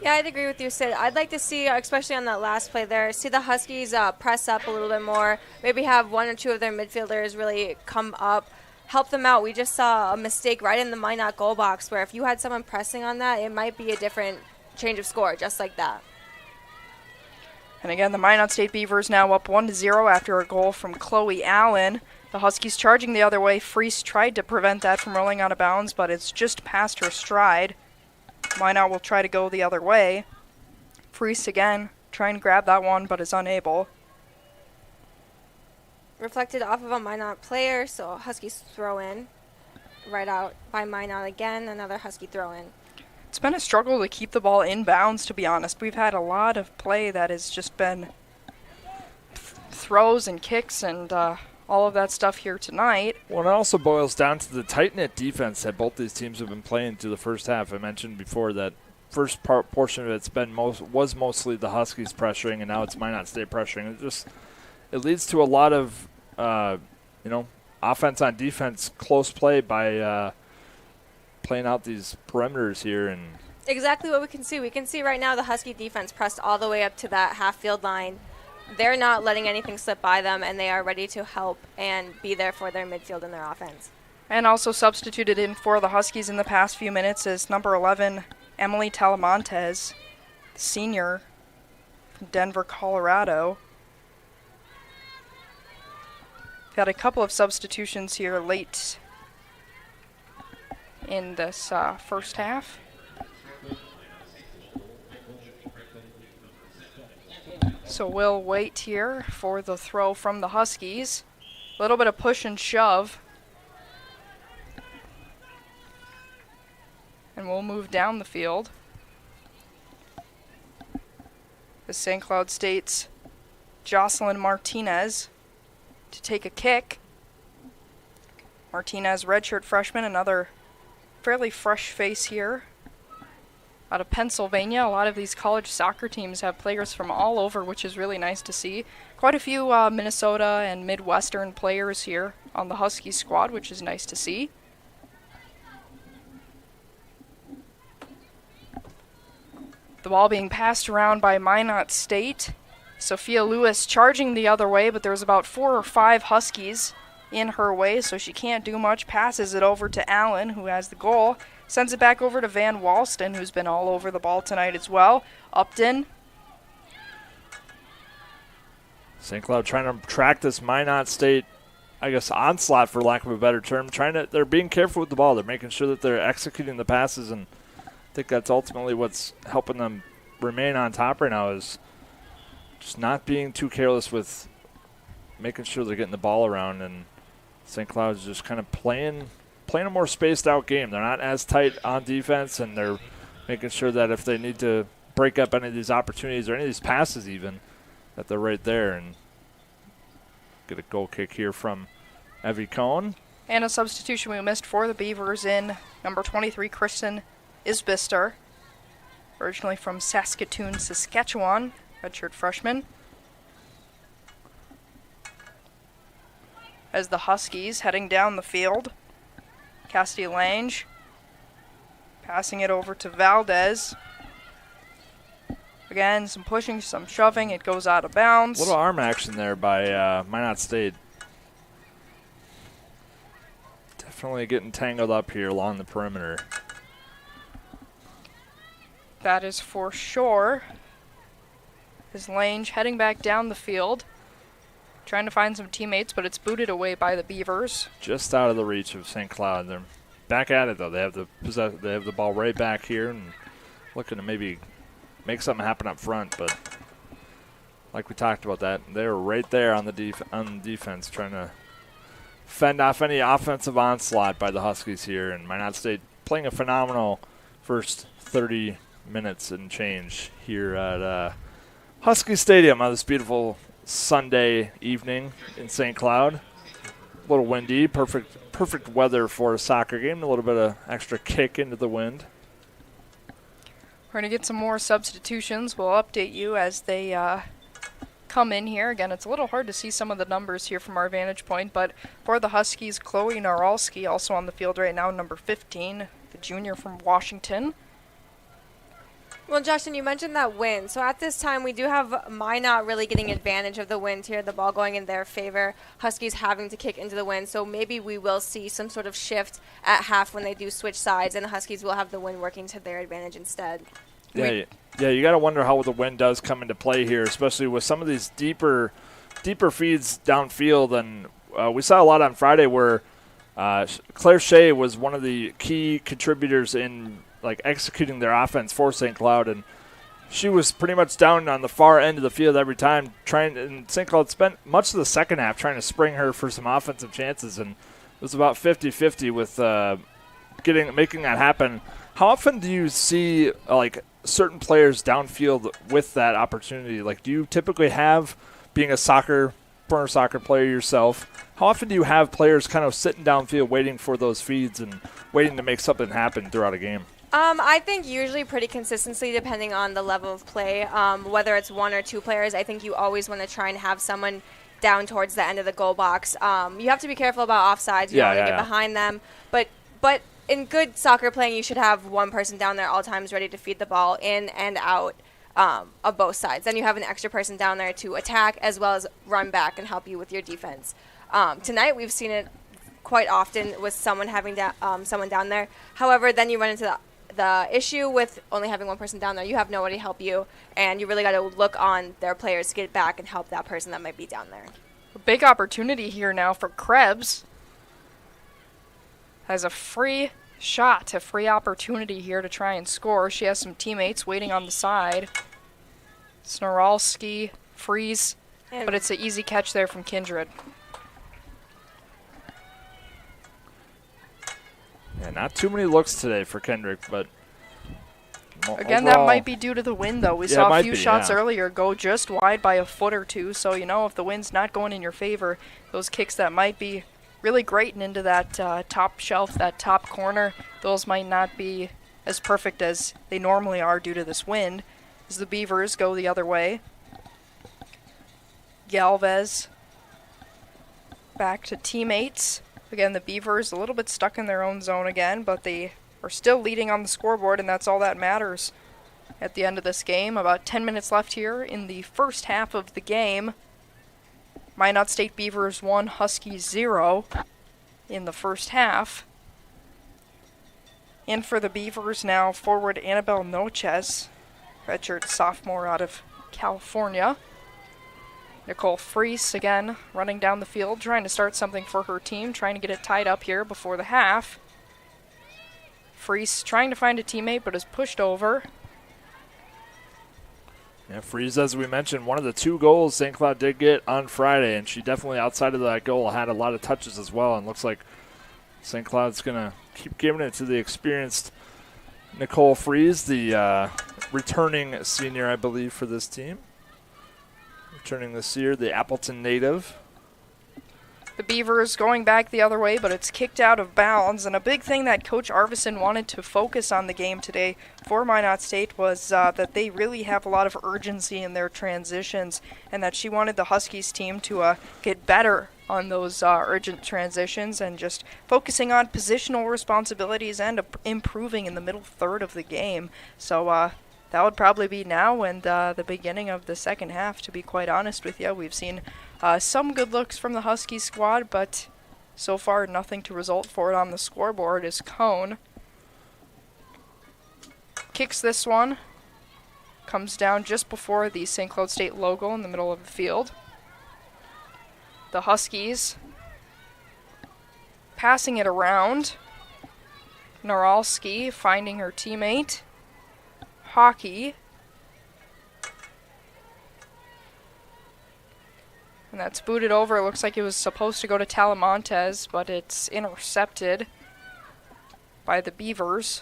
Speaker 17: Yeah, I'd agree with you, Sid. I'd like to see, especially on that last play there, see the Huskies press up a little bit more. Maybe have one or two of their midfielders really come up, help them out. We just saw a mistake right in the Minot goal box where if you had someone pressing on that, it might be a different change of score, just like that.
Speaker 15: And again, the Minot State Beavers now up 1-0 after a goal from Chloe Allen. The Huskies charging the other way. Freese tried to prevent that from rolling out of bounds, but it's just past her stride. Minot will try to go the other way. Freese again, trying to grab that one, but is unable.
Speaker 17: Reflected off of a Minot player, so Huskies throw in. Right out by Minot again, another Husky throw in.
Speaker 15: It's been a struggle to keep the ball in bounds, to be honest. We've had a lot of play that has just been throws and kicks and all of that stuff here tonight.
Speaker 16: Well, it also boils down to the tight-knit defense that both these teams have been playing through the first half. I mentioned before that first portion of it's been was mostly the Huskies pressuring, and now it's Minot State pressuring. It leads to a lot of offense on defense, close play by playing out these perimeters here. And
Speaker 17: exactly what we can see. We can see right now the Husky defense pressed all the way up to that half-field line. They're not letting anything slip by them, and they are ready to help and be there for their midfield and their offense.
Speaker 15: And also substituted in for the Huskies in the past few minutes is number 11, Emily Talamontes, senior from Denver, Colorado. We've had a couple of substitutions here late in this first half. So we'll wait here for the throw from the Huskies. A little bit of push and shove. And we'll move down the field. The St. Cloud State's Jocelyn Martinez to take a kick. Martinez, redshirt freshman, another fairly fresh face here. Out of Pennsylvania, a lot of these college soccer teams have players from all over, which is really nice to see. Quite a few Minnesota and Midwestern players here on the Huskies squad, which is nice to see. The ball being passed around by Minot State. Sophia Lewis charging the other way, but there's about 4 or 5 Huskies in her way, so she can't do much. Passes it over to Allen, who has the goal. Sends it back over to Van Walston, who's been all over the ball tonight as well. Upton.
Speaker 16: St. Cloud trying to track this Minot State, onslaught for lack of a better term. They're being careful with the ball. They're making sure that they're executing the passes, and I think that's ultimately what's helping them remain on top right now, is just not being too careless with making sure they're getting the ball around. And St. Cloud's just kind of playing a more spaced out game. They're not as tight on defense, and they're making sure that if they need to break up any of these opportunities or any of these passes even, that they're right there. And get a goal kick here from Evie Cohn.
Speaker 15: And a substitution we missed for the Beavers in number 23, Kristen Isbister, originally from Saskatoon, Saskatchewan, redshirt freshman. As the Huskies heading down the field. Cassidy Lange passing it over to Valdez. Again, some pushing, some shoving. It goes out of bounds.
Speaker 16: A little arm action there by Minot State. Definitely getting tangled up here along the perimeter.
Speaker 15: That is for sure. As Lange heading back down the field. Trying to find some teammates, but it's booted away by the Beavers.
Speaker 16: Just out of the reach of St. Cloud. They're back at it, though. They have the ball right back here and looking to maybe make something happen up front. But like we talked about that, they're right there on the defense trying to fend off any offensive onslaught by the Huskies here. And Minot State playing a phenomenal first 30 minutes and change here at Husky Stadium on this beautiful Sunday evening in St. Cloud. A little windy, perfect weather for a soccer game. A little bit of extra kick into the wind.
Speaker 15: We're going to get some more substitutions. We'll update you as they come in here. Again, it's a little hard to see some of the numbers here from our vantage point, but for the Huskies, Chloe Naralski also on the field right now, number 15, the junior from Washington.
Speaker 17: Well, Justin, you mentioned that wind. So at this time, we do have Minot really getting advantage of the wind here, the ball going in their favor, Huskies having to kick into the wind. So maybe we will see some sort of shift at half when they do switch sides, and the Huskies will have the wind working to their advantage instead.
Speaker 16: Yeah, you got to wonder how the wind does come into play here, especially with some of these deeper feeds downfield. And we saw a lot on Friday where Claire Shea was one of the key contributors in executing their offense for St. Cloud, and she was pretty much down on the far end of the field every time and St. Cloud spent much of the second half trying to spring her for some offensive chances, and it was about 50-50 with making that happen. How often do you see certain players downfield with that opportunity? Do you typically have, being a soccer former soccer player yourself, how often do you have players kind of sitting downfield waiting for those feeds and waiting to make something happen throughout a game?
Speaker 17: I think usually pretty consistently, depending on the level of play. Whether it's one or two players, I think you always want to try and have someone down towards the end of the goal box. You have to be careful about offsides. You don't want to get behind them. But in good soccer playing, you should have one person down there all times ready to feed the ball in and out of both sides. Then you have an extra person down there to attack as well as run back and help you with your defense. Tonight we've seen it quite often with someone having someone down there. However, then you run into the issue with only having one person down there. You have nobody to help you, and you really got to look on their players to get back and help that person that might be down there.
Speaker 15: A big opportunity here now for Krebs. Has a free shot, a free opportunity here to try and score. She has some teammates waiting on the side. Snoralski, Freeze, but it's an easy catch there from Kindred.
Speaker 16: Yeah, not too many looks today for Kendrick, but
Speaker 15: again, that might be due to the wind, though. We saw a few shots earlier go just wide by a foot or two, so if the wind's not going in your favor, those kicks that might be really grating into that top shelf, that top corner, those might not be as perfect as they normally are due to this wind, as the Beavers go the other way. Galvez back to teammates. Again, the Beavers a little bit stuck in their own zone again, but they are still leading on the scoreboard, and that's all that matters at the end of this game. About 10 minutes left here in the first half of the game. Minot State Beavers 1, Huskies 0 in the first half. In for the Beavers now, forward Annabelle Noches, redshirt sophomore out of California. Nicole Freese again running down the field, trying to start something for her team, trying to get it tied up here before the half. Freese trying to find a teammate, but is pushed over.
Speaker 16: Yeah, Freese, as we mentioned, one of the 2 goals St. Cloud did get on Friday, and she definitely, outside of that goal, had a lot of touches as well, and looks like St. Cloud's going to keep giving it to the experienced Nicole Freese, the returning senior, I believe, for this team. Returning this year, the Appleton native.
Speaker 15: The Beavers going back the other way, but it's kicked out of bounds. And a big thing that Coach Arvidsson wanted to focus on the game today for Minot State was that they really have a lot of urgency in their transitions, and that she wanted the Huskies team to get better on those urgent transitions and just focusing on positional responsibilities and improving in the middle third of the game. So that would probably be now and the beginning of the second half, to be quite honest with you. We've seen some good looks from the Husky squad, but so far nothing to result for it on the scoreboard as Cone kicks this one. Comes down just before the St. Cloud State logo in the middle of the field. The Huskies passing it around. Noralski finding her teammate. Hockey. And that's booted over. It looks like it was supposed to go to Talamontes, but it's intercepted by the Beavers.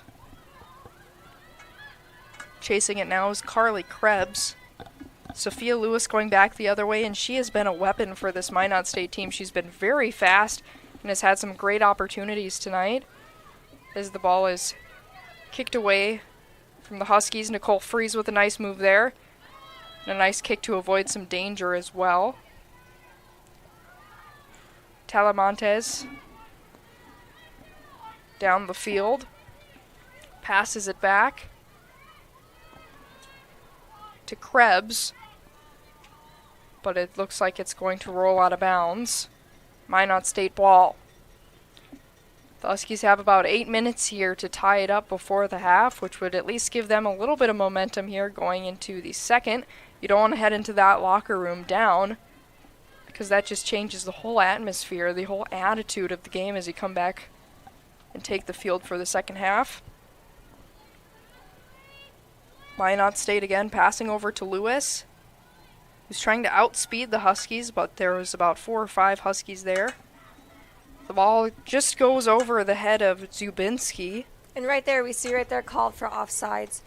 Speaker 15: Chasing it now is Carly Krebs. Sophia Lewis going back the other way, and she has been a weapon for this Minot State team. She's been very fast and has had some great opportunities tonight. As the ball is kicked away from the Huskies, Nicole Freese with a nice move there. And a nice kick to avoid some danger as well. Talamontes down the field. Passes it back to Krebs. But it looks like it's going to roll out of bounds. Minot State ball. The Huskies have about 8 minutes here to tie it up before the half, which would at least give them a little bit of momentum here going into the second. You don't want to head into that locker room down, because that just changes the whole atmosphere, the whole attitude of the game as you come back and take the field for the second half. Minot State again passing over to Lewis, who's trying to outspeed the Huskies, but there was about 4 or 5 Huskies there. The ball just goes over the head of Zubinski.
Speaker 17: And right there, we see right there called for offsides.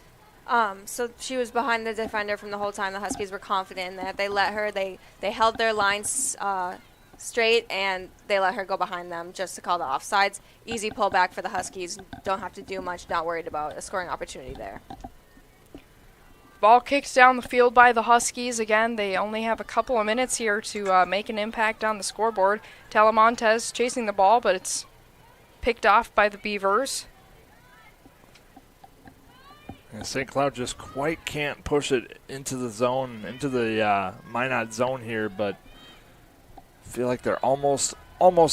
Speaker 17: So she was behind the defender from the whole time. The Huskies were confident that they let her. They held their lines straight, and they let her go behind them just to call the offsides. Easy pullback for the Huskies. Don't have to do much. Not worried about a scoring opportunity there.
Speaker 15: Ball kicks down the field by the Huskies. Again, they only have a couple of minutes here to make an impact on the scoreboard. Talamontes chasing the ball, but it's picked off by the Beavers.
Speaker 16: And St. Cloud just quite can't push it into the zone, into the Minot zone here, but I feel like they're almost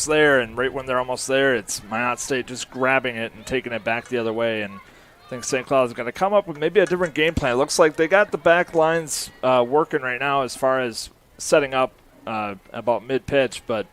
Speaker 16: there, and right when they're almost there, it's Minot State just grabbing it and taking it back the other way, and I think St. Cloud is going to come up with maybe a different game plan. It looks like they got the back lines working right now as far as setting up about mid-pitch, but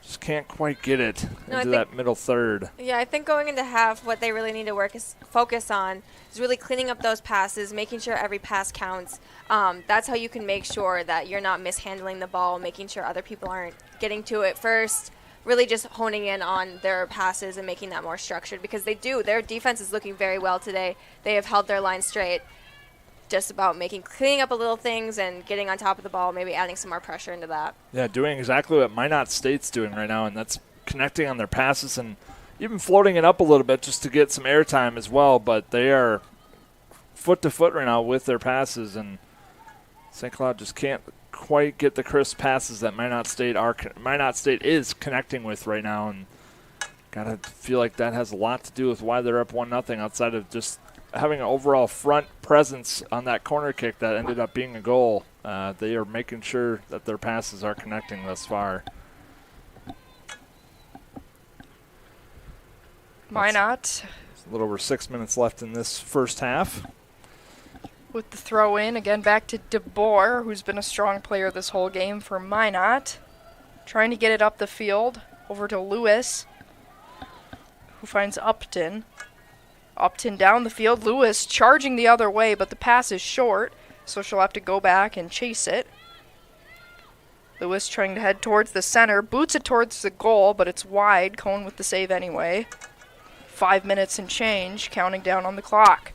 Speaker 16: just can't quite get it into that middle third.
Speaker 17: Yeah, I think going into half, what they really need to focus on is really cleaning up those passes, making sure every pass counts. That's how you can make sure that you're not mishandling the ball, making sure other people aren't getting to it first. Really just honing in on their passes and making that more structured, because they do. Their defense is looking very well today. They have held their line straight. Just about cleaning up a little things and getting on top of the ball, maybe adding some more pressure into that.
Speaker 16: Yeah, doing exactly what Minot State's doing right now, and that's connecting on their passes and even floating it up a little bit just to get some airtime as well. But they are foot to foot right now with their passes, and St. Cloud just can't quite get the crisp passes that Minot State is connecting with right now, and gotta feel like that has a lot to do with why they're up 1-0 outside of just having an overall front presence on that corner kick that ended up being a goal. They are making sure that their passes are connecting thus far.
Speaker 15: Minot.
Speaker 16: A little over 6 minutes left in this first half.
Speaker 15: With the throw in, again back to DeBoer, who's been a strong player this whole game for Minot. Trying to get it up the field, over to Lewis, who finds Upton. Upton down the field, Lewis charging the other way, but the pass is short, so she'll have to go back and chase it. Lewis trying to head towards the center, boots it towards the goal, but it's wide. Cohn with the save anyway. 5 minutes and change, counting down on the clock.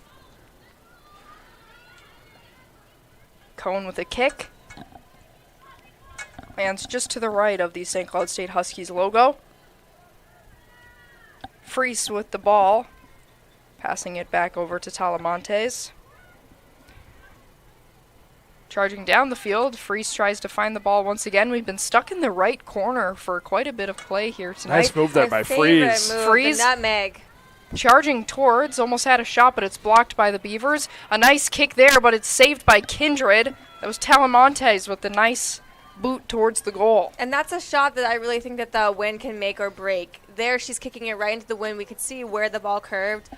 Speaker 15: Cohn with a kick. Lands just to the right of the St. Cloud State Huskies logo. Freese with the ball. Passing it back over to Talamontes. Charging down the field, Freese tries to find the ball once again. We've been stuck in the right corner for quite a bit of play here tonight.
Speaker 16: Nice move there by Freese.
Speaker 15: Freese
Speaker 17: nutmeg.
Speaker 15: Charging towards, almost had a shot, but it's blocked by the Beavers. A nice kick there, but it's saved by Kindred. That was Talamontes with the nice boot towards the goal.
Speaker 17: And that's a shot that I really think that the wind can make or break. There, she's kicking it right into the wind. We could see where the ball curved.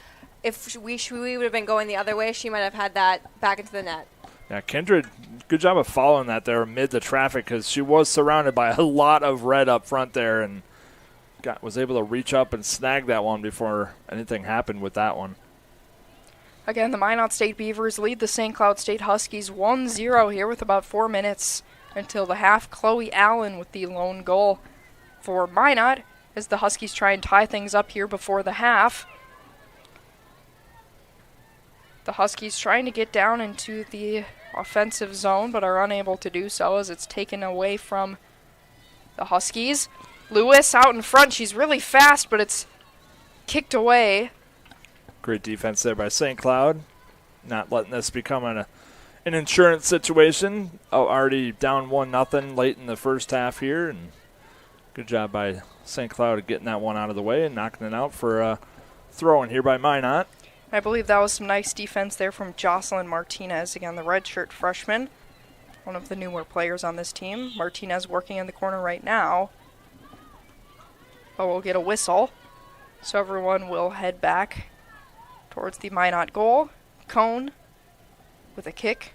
Speaker 17: If we would have been going the other way, she might have had that back into the net.
Speaker 16: Yeah, Kindred, good job of following that there amid the traffic, because she was surrounded by a lot of red up front there, and was able to reach up and snag that one before anything happened with that one.
Speaker 15: Again, the Minot State Beavers lead the St. Cloud State Huskies 1-0 here with about 4 minutes until the half. Chloe Allen with the lone goal for Minot as the Huskies try and tie things up here before the half. The Huskies trying to get down into the offensive zone, but are unable to do so as it's taken away from the Huskies. Lewis out in front. She's really fast, but it's kicked away.
Speaker 16: Great defense there by St. Cloud. Not letting this become an insurance situation. Already down 1-0 late in the first half here, and good job by St. Cloud getting that one out of the way and knocking it out for a throw-in here by Minot.
Speaker 15: I believe that was some nice defense there from Jocelyn Martinez, again, the redshirt freshman, one of the newer players on this team. Martinez working in the corner right now. But we'll get a whistle, so everyone will head back towards the Minot goal. Cohn with a kick.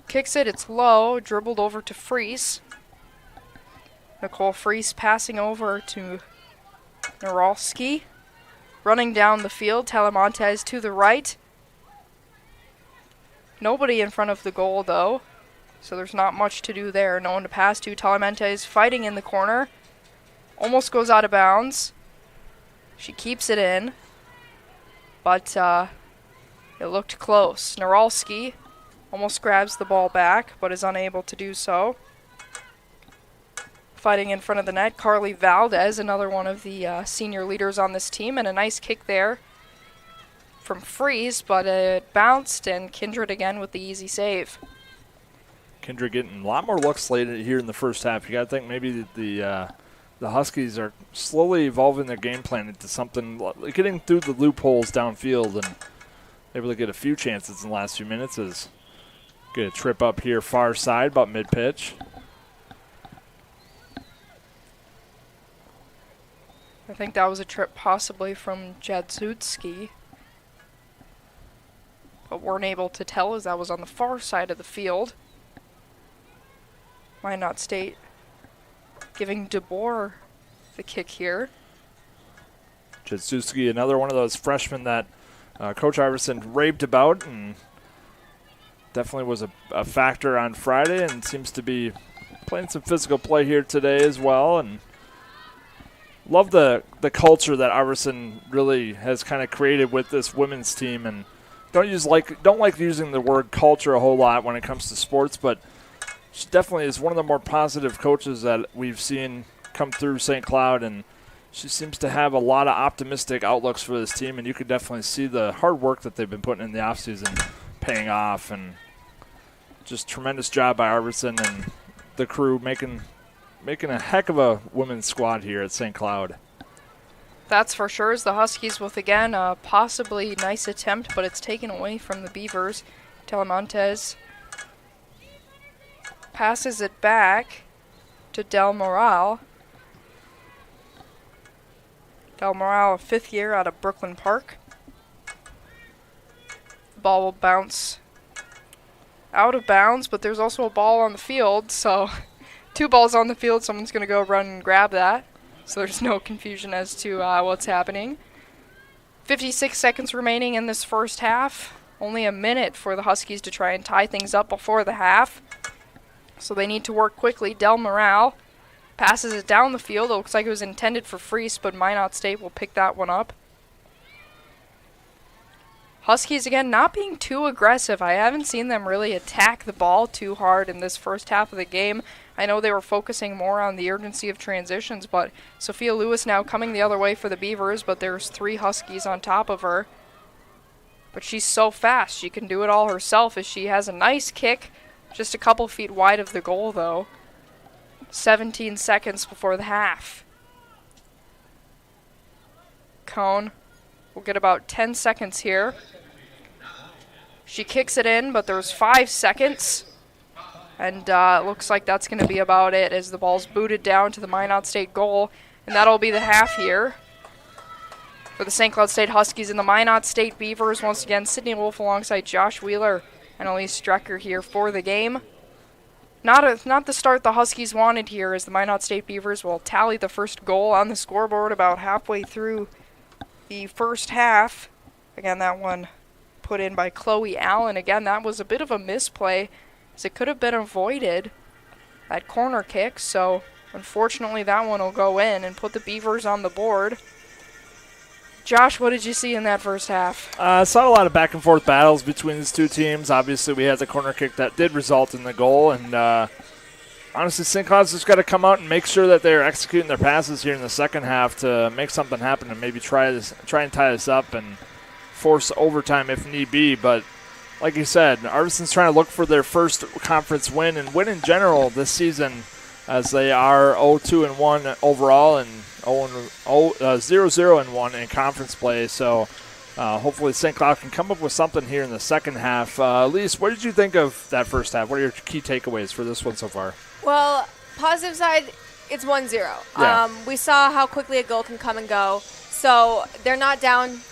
Speaker 15: Kicks it, it's low, dribbled over to Freese. Nicole Freese passing over to Naralski. Running down the field, Talamontes to the right. Nobody in front of the goal, though, so there's not much to do there. No one to pass to. Talamontes fighting in the corner. Almost goes out of bounds. She keeps it in. but it looked close. Naralski almost grabs the ball back, but is unable to do so. Fighting in front of the net, Carly Valdez, another one of the senior leaders on this team, and a nice kick there from Freeze, but it bounced, and Kindred again with the easy save.
Speaker 16: Kindred getting a lot more looks late here in the first half. You got to think maybe the Huskies are slowly evolving their game plan into something, getting through the loopholes downfield and able to get a few chances in the last few minutes. As get a trip up here far side, about mid-pitch.
Speaker 15: I think that was a trip possibly from Jadzutski, but weren't able to tell as that was on the far side of the field. Minot State giving DeBoer the kick here.
Speaker 16: Jadzutski, another one of those freshmen that Coach Iverson raved about, and definitely was a factor on Friday, and seems to be playing some physical play here today as well. And love the culture that Iverson really has kind of created with this women's team. And don't like using the word culture a whole lot when it comes to sports, but she definitely is one of the more positive coaches that we've seen come through St. Cloud, and she seems to have a lot of optimistic outlooks for this team, and you could definitely see the hard work that they've been putting in the offseason paying off, and just tremendous job by Iverson and the crew making a heck of a women's squad here at St. Cloud.
Speaker 15: That's for sure. As the Huskies with, again, a possibly nice attempt, but it's taken away from the Beavers. Telemontes passes it back to Del Moral. Del Moral, a fifth year out of Brooklyn Park. The ball will bounce out of bounds, but there's also a ball on the field, so 2 balls on the field. Someone's going to go run and grab that, so there's no confusion as to what's happening. 56 seconds remaining in this first half. Only a minute for the Huskies to try and tie things up before the half, so they need to work quickly. Del Moral passes it down the field. It looks like it was intended for Freese, but Minot State will pick that one up. Huskies, again, not being too aggressive. I haven't seen them really attack the ball too hard in this first half of the game. I know they were focusing more on the urgency of transitions, but Sophia Lewis now coming the other way for the Beavers, but there's 3 Huskies on top of her. But she's so fast. She can do it all herself as she has a nice kick, just a couple feet wide of the goal, though. 17 seconds before the half. Cone will get about 10 seconds here. She kicks it in, but there's 5 seconds. And it looks like that's going to be about it as the ball's booted down to the Minot State goal. And that'll be the half here for the St. Cloud State Huskies and the Minot State Beavers. Once again, Sydney Wolf alongside Josh Wheeler and Elise Strecker here for the game. Not the start the Huskies wanted here, as the Minot State Beavers will tally the first goal on the scoreboard about halfway through the first half. Again, that one put in by Chloe Allen. Again, that was a bit of a misplay, as it could have been avoided, that corner kick. So unfortunately that one will go in and put the Beavers on the board. Josh, what did you see in that first half?
Speaker 16: Saw a lot of back and forth battles between these two teams. Obviously, we had the corner kick that did result in the goal, and honestly, St. Cloud's just got to come out and make sure that they're executing their passes here in the second half to make something happen and maybe try and tie this up and force overtime if need be. But like you said, Arvison's trying to look for their first conference win and win in general this season, as they are 0-2-1 overall and 0-0-1 in conference play. So hopefully St. Cloud can come up with something here in the second half. Elise, what did you think of that first half? What are your key takeaways for this one so far?
Speaker 17: Well, positive side, it's 1-0.
Speaker 16: Yeah.
Speaker 17: We saw how quickly a goal can come and go. So they're not down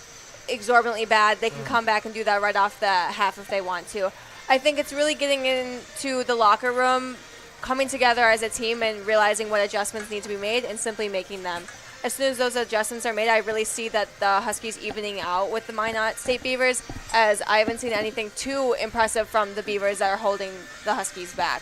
Speaker 17: exorbitantly bad. They can come back and do that right off the half if they want to. I think it's really getting into the locker room, coming together as a team and realizing what adjustments need to be made and simply making them. As soon as those adjustments are made, I really see that the Huskies evening out with the Minot State Beavers, as I haven't seen anything too impressive from the Beavers that are holding the Huskies back.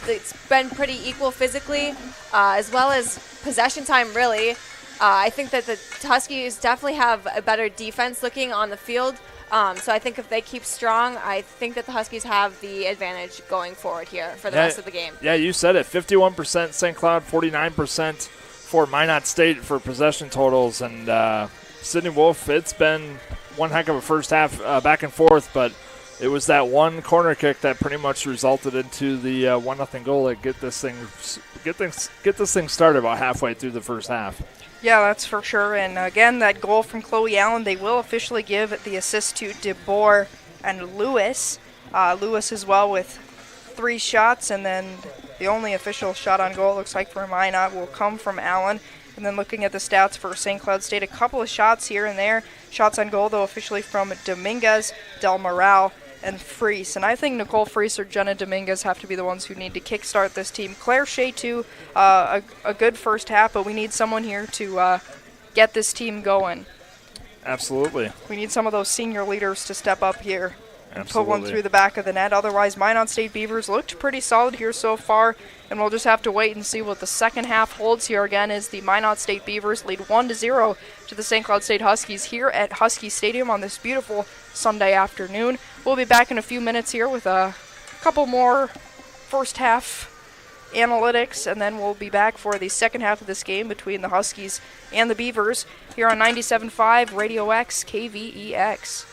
Speaker 17: It's been pretty equal physically, as well as possession time, really. I think that the Huskies definitely have a better defense looking on the field. So I think if they keep strong, I think that the Huskies have the advantage going forward here for the rest of the game.
Speaker 16: Yeah, you said it. 51% St. Cloud, 49% for Minot State for possession totals. And Sydney Wolf, it's been one heck of a first half back and forth, but it was that one corner kick that pretty much resulted into the 1-0 goal that get this thing started about halfway through the first half.
Speaker 15: Yeah, that's for sure. And again, that goal from Chloe Allen, they will officially give the assist to DeBoer and Lewis. Lewis as well with 3 shots, and then the only official shot on goal, looks like for Minot, will come from Allen. And then looking at the stats for St. Cloud State, a couple of shots here and there. Shots on goal, though, officially from Dominguez, Del Moral, and Freese. And I think Nicole Freese or Jenna Dominguez have to be the ones who need to kickstart this team. Claire Shea, too, a good first half, but we need someone here to get this team going.
Speaker 16: Absolutely.
Speaker 15: We need some of those senior leaders to step up here and
Speaker 16: Absolutely.
Speaker 15: put one through the back of the net. Otherwise, Minot State Beavers looked pretty solid here so far, and we'll just have to wait and see what the second half holds here. Again, as the Minot State Beavers lead 1-0 to the St. Cloud State Huskies here at Husky Stadium on this beautiful Sunday afternoon. We'll be back in a few minutes here with a couple more first half analytics, and then we'll be back for the second half of this game between the Huskies and the Beavers here on 97.5 Radio X KVEX.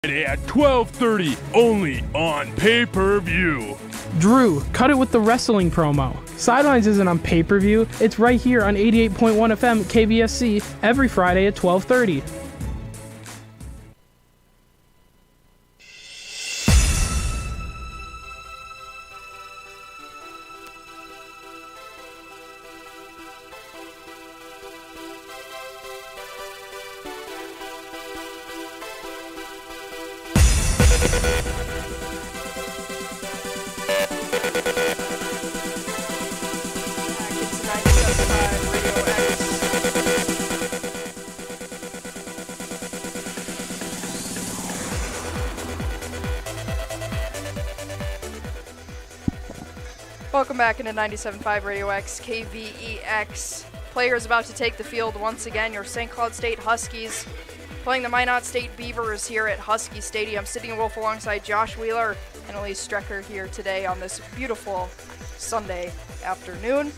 Speaker 6: At 12:30, only on pay-per-view.
Speaker 1: Drew, cut it with the wrestling promo. Sidelines isn't on pay-per-view. It's right here on 88.1 FM KVSC every Friday at 12:30.
Speaker 15: Welcome back into 97.5 Radio X, KVEX. Players about to take the field once again. Your St. Cloud State Huskies playing the Minot State Beavers here at Husky Stadium. Sitting Wolf alongside Josh Wheeler and Elise Strecker here today on this beautiful Sunday afternoon.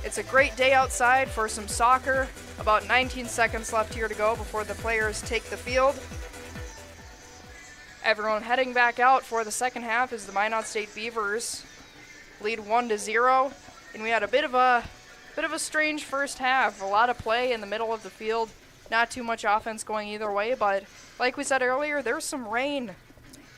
Speaker 15: It's a great day outside for some soccer. About 19 seconds left here to go before the players take the field. Everyone heading back out for the second half as the Minot State Beavers lead 1-0, and we had a bit of a strange first half. A lot of play in the middle of the field, not too much offense going either way, but like we said earlier, there's some rain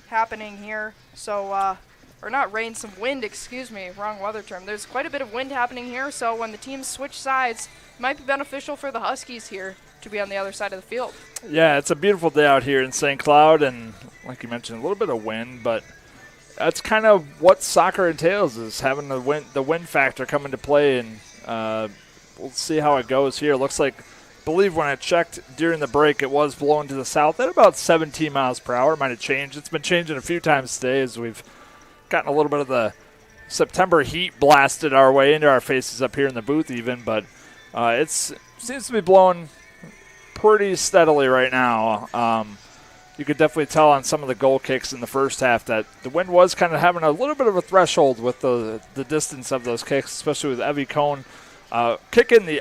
Speaker 15: happening here. So, or not rain, some wind, excuse me, wrong weather term. There's quite a bit of wind happening here, so when the teams switch sides, it might be beneficial for the Huskies here to be on the other side of the field.
Speaker 16: Yeah, it's a beautiful day out here in St. Cloud, and like you mentioned, a little bit of wind, but that's kind of what soccer entails, is having the wind factor come into play, and we'll see how it goes here. Looks like, I believe when I checked during the break, it was blowing to the south at about 17 miles per hour. It might have changed. It's been changing a few times today as we've gotten a little bit of the September heat blasted our way into our faces up here in the booth even, but it seems to be blowing pretty steadily right now. You could definitely tell on some of the goal kicks in the first half that the wind was kind of having a little bit of a threshold with the distance of those kicks, especially with Evie Cohn kicking the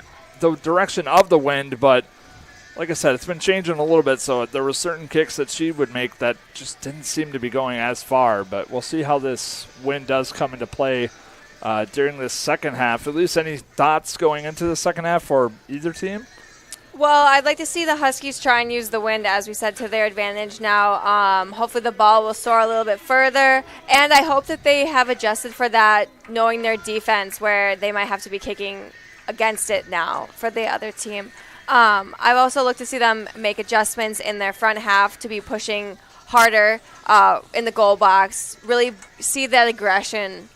Speaker 16: direction of the wind. But like I said, it's been changing a little bit, so there were certain kicks that she would make that just didn't seem to be going as far. But we'll see how this wind does come into play during this second half. At least any thoughts going into the second half for either team?
Speaker 17: Well, I'd like to see the Huskies try and use the wind, as we said, to their advantage now. Hopefully the ball will soar a little bit further, and I hope that they have adjusted for that, knowing their defense, where they might have to be kicking against it now for the other team. I've also looked to see them make adjustments in their front half to be pushing harder in the goal box, really see that aggression.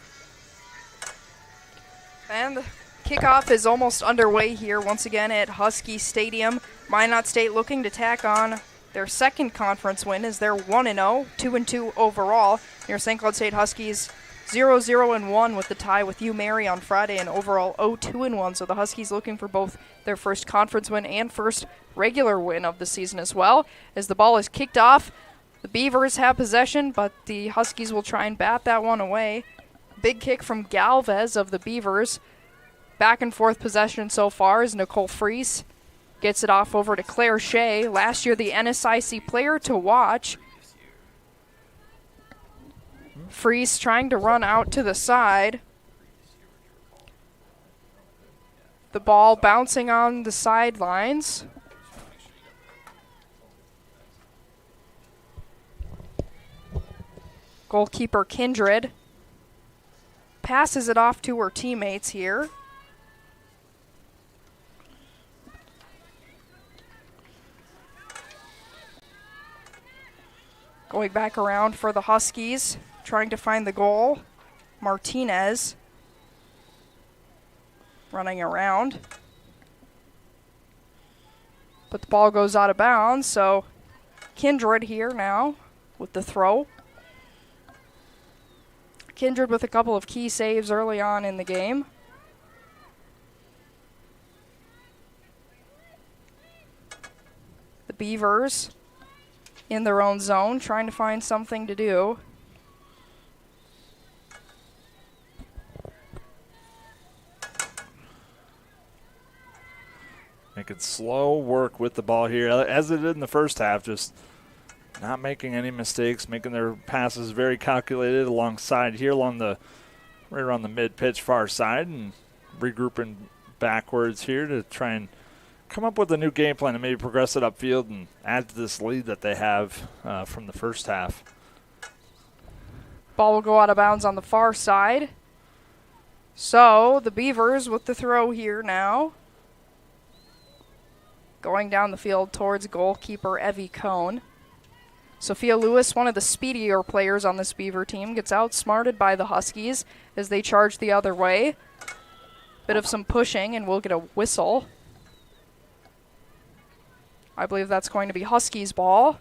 Speaker 15: And kickoff is almost underway here once again at Husky Stadium. Minot State looking to tack on their second conference win as they're 1-0, 2-2 overall. Your St. Cloud State Huskies 0-0-1 with the tie with UMary on Friday, and overall 0-2-1. So the Huskies looking for both their first conference win and first regular win of the season as well. As the ball is kicked off, the Beavers have possession, but the Huskies will try and bat that one away. Big kick from Galvez of the Beavers. Back and forth possession so far as Nicole Fries gets it off over to Claire Shea. Last year, the NSIC player to watch. Fries trying to run out to the side. The ball bouncing on the sidelines. Goalkeeper Kindred passes it off to her teammates here. Going back around for the Huskies, trying to find the goal. Martinez running around. But the ball goes out of bounds, so Kindred here now with the throw. Kindred with a couple of key saves early on in the game. The Beavers in their own zone, trying to find something to do.
Speaker 16: Making slow work with the ball here, as it did in the first half. Just not making any mistakes, making their passes very calculated alongside here right around the mid-pitch far side, and regrouping backwards here to try and come up with a new game plan and maybe progress it upfield and add to this lead that they have from the first half.
Speaker 15: Ball will go out of bounds on the far side. So the Beavers with the throw here now. Going down the field towards goalkeeper Evie Cohn. Sophia Lewis, one of the speedier players on this Beaver team, gets outsmarted by the Huskies as they charge the other way. Bit of some pushing, and we'll get a whistle. I believe that's going to be Huskies' ball.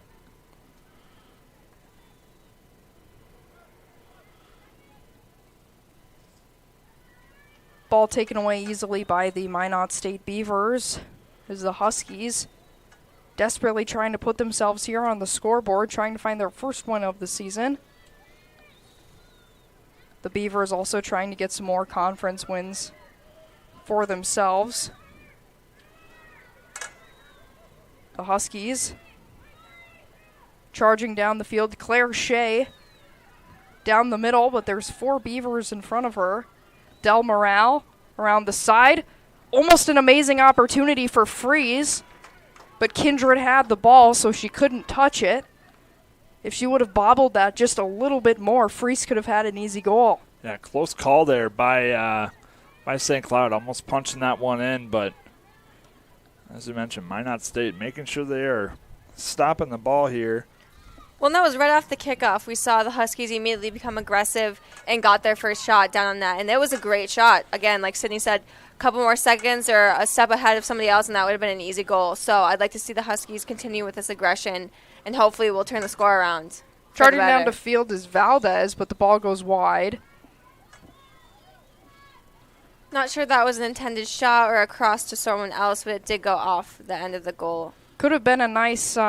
Speaker 15: Ball taken away easily by the Minot State Beavers as the Huskies desperately trying to put themselves here on the scoreboard, trying to find their first win of the season. The Beavers also trying to get some more conference wins for themselves. The Huskies charging down the field. Claire Shea down the middle, but there's 4 Beavers in front of her. Del Morale around the side. Almost an amazing opportunity for Freeze, but Kindred had the ball, so she couldn't touch it. If she would have bobbled that just a little bit more, Freeze could have had an easy goal.
Speaker 16: Yeah, close call there by St. Cloud, almost punching that one in, but as you mentioned, Minot State making sure they are stopping the ball here.
Speaker 17: Well, that was right off the kickoff. We saw the Huskies immediately become aggressive and got their first shot down on net. And it was a great shot. Again, like Sydney said, a couple more seconds or a step ahead of somebody else, and that would have been an easy goal. So I'd like to see the Huskies continue with this aggression, and hopefully we'll turn the score around.
Speaker 15: Charging down to field is Valdez, but the ball goes wide.
Speaker 17: Not sure that was an intended shot or a cross to someone else, but it did go off the end of the goal.
Speaker 15: Could have been a nice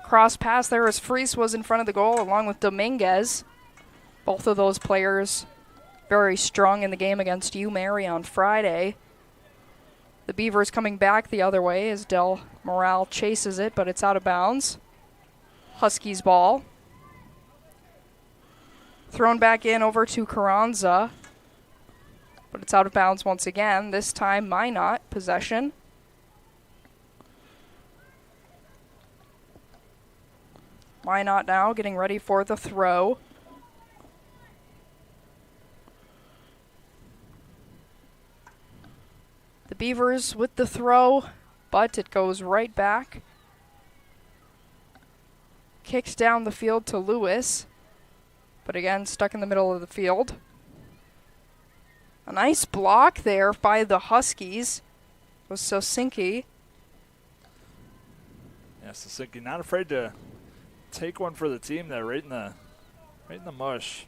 Speaker 15: cross pass there as Freese was in front of the goal along with Dominguez. Both of those players very strong in the game against UMary on Friday. The Beavers coming back the other way as Del Morale chases it, but it's out of bounds. Huskies ball. Thrown back in over to Carranza, but it's out of bounds once again. This time Minot possession. Minot now getting ready for the throw. The Beavers with the throw, but it goes right back. Kicks down the field to Lewis, but again stuck in the middle of the field. A nice block there by the Huskies. It was Sosinki.
Speaker 16: Yeah, Sosinki not afraid to take one for the team there, right in the mush.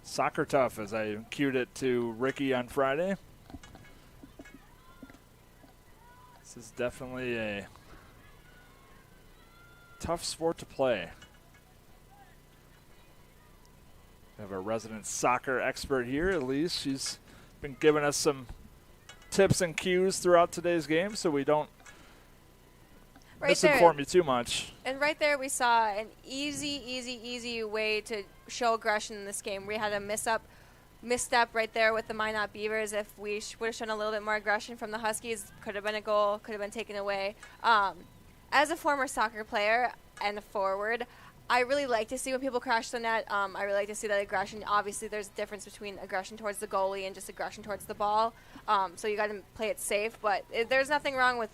Speaker 16: Soccer tough, as I cued it to Ricky on Friday. This is definitely a tough sport to play. We have our resident soccer expert here, Elise. She's been giving us some tips and cues throughout today's game, so we don't misinform you too much.
Speaker 17: And right there we saw an easy way to show aggression in this game. We had a misstep right there with the Minot Beavers. If we would have shown a little bit more aggression from the Huskies, could have been a goal, could have been taken away. As a former soccer player and a forward, I really like to see when people crash the net. I really like to see that aggression. Obviously, there's a difference between aggression towards the goalie and just aggression towards the ball. So you got to play it safe. But there's nothing wrong with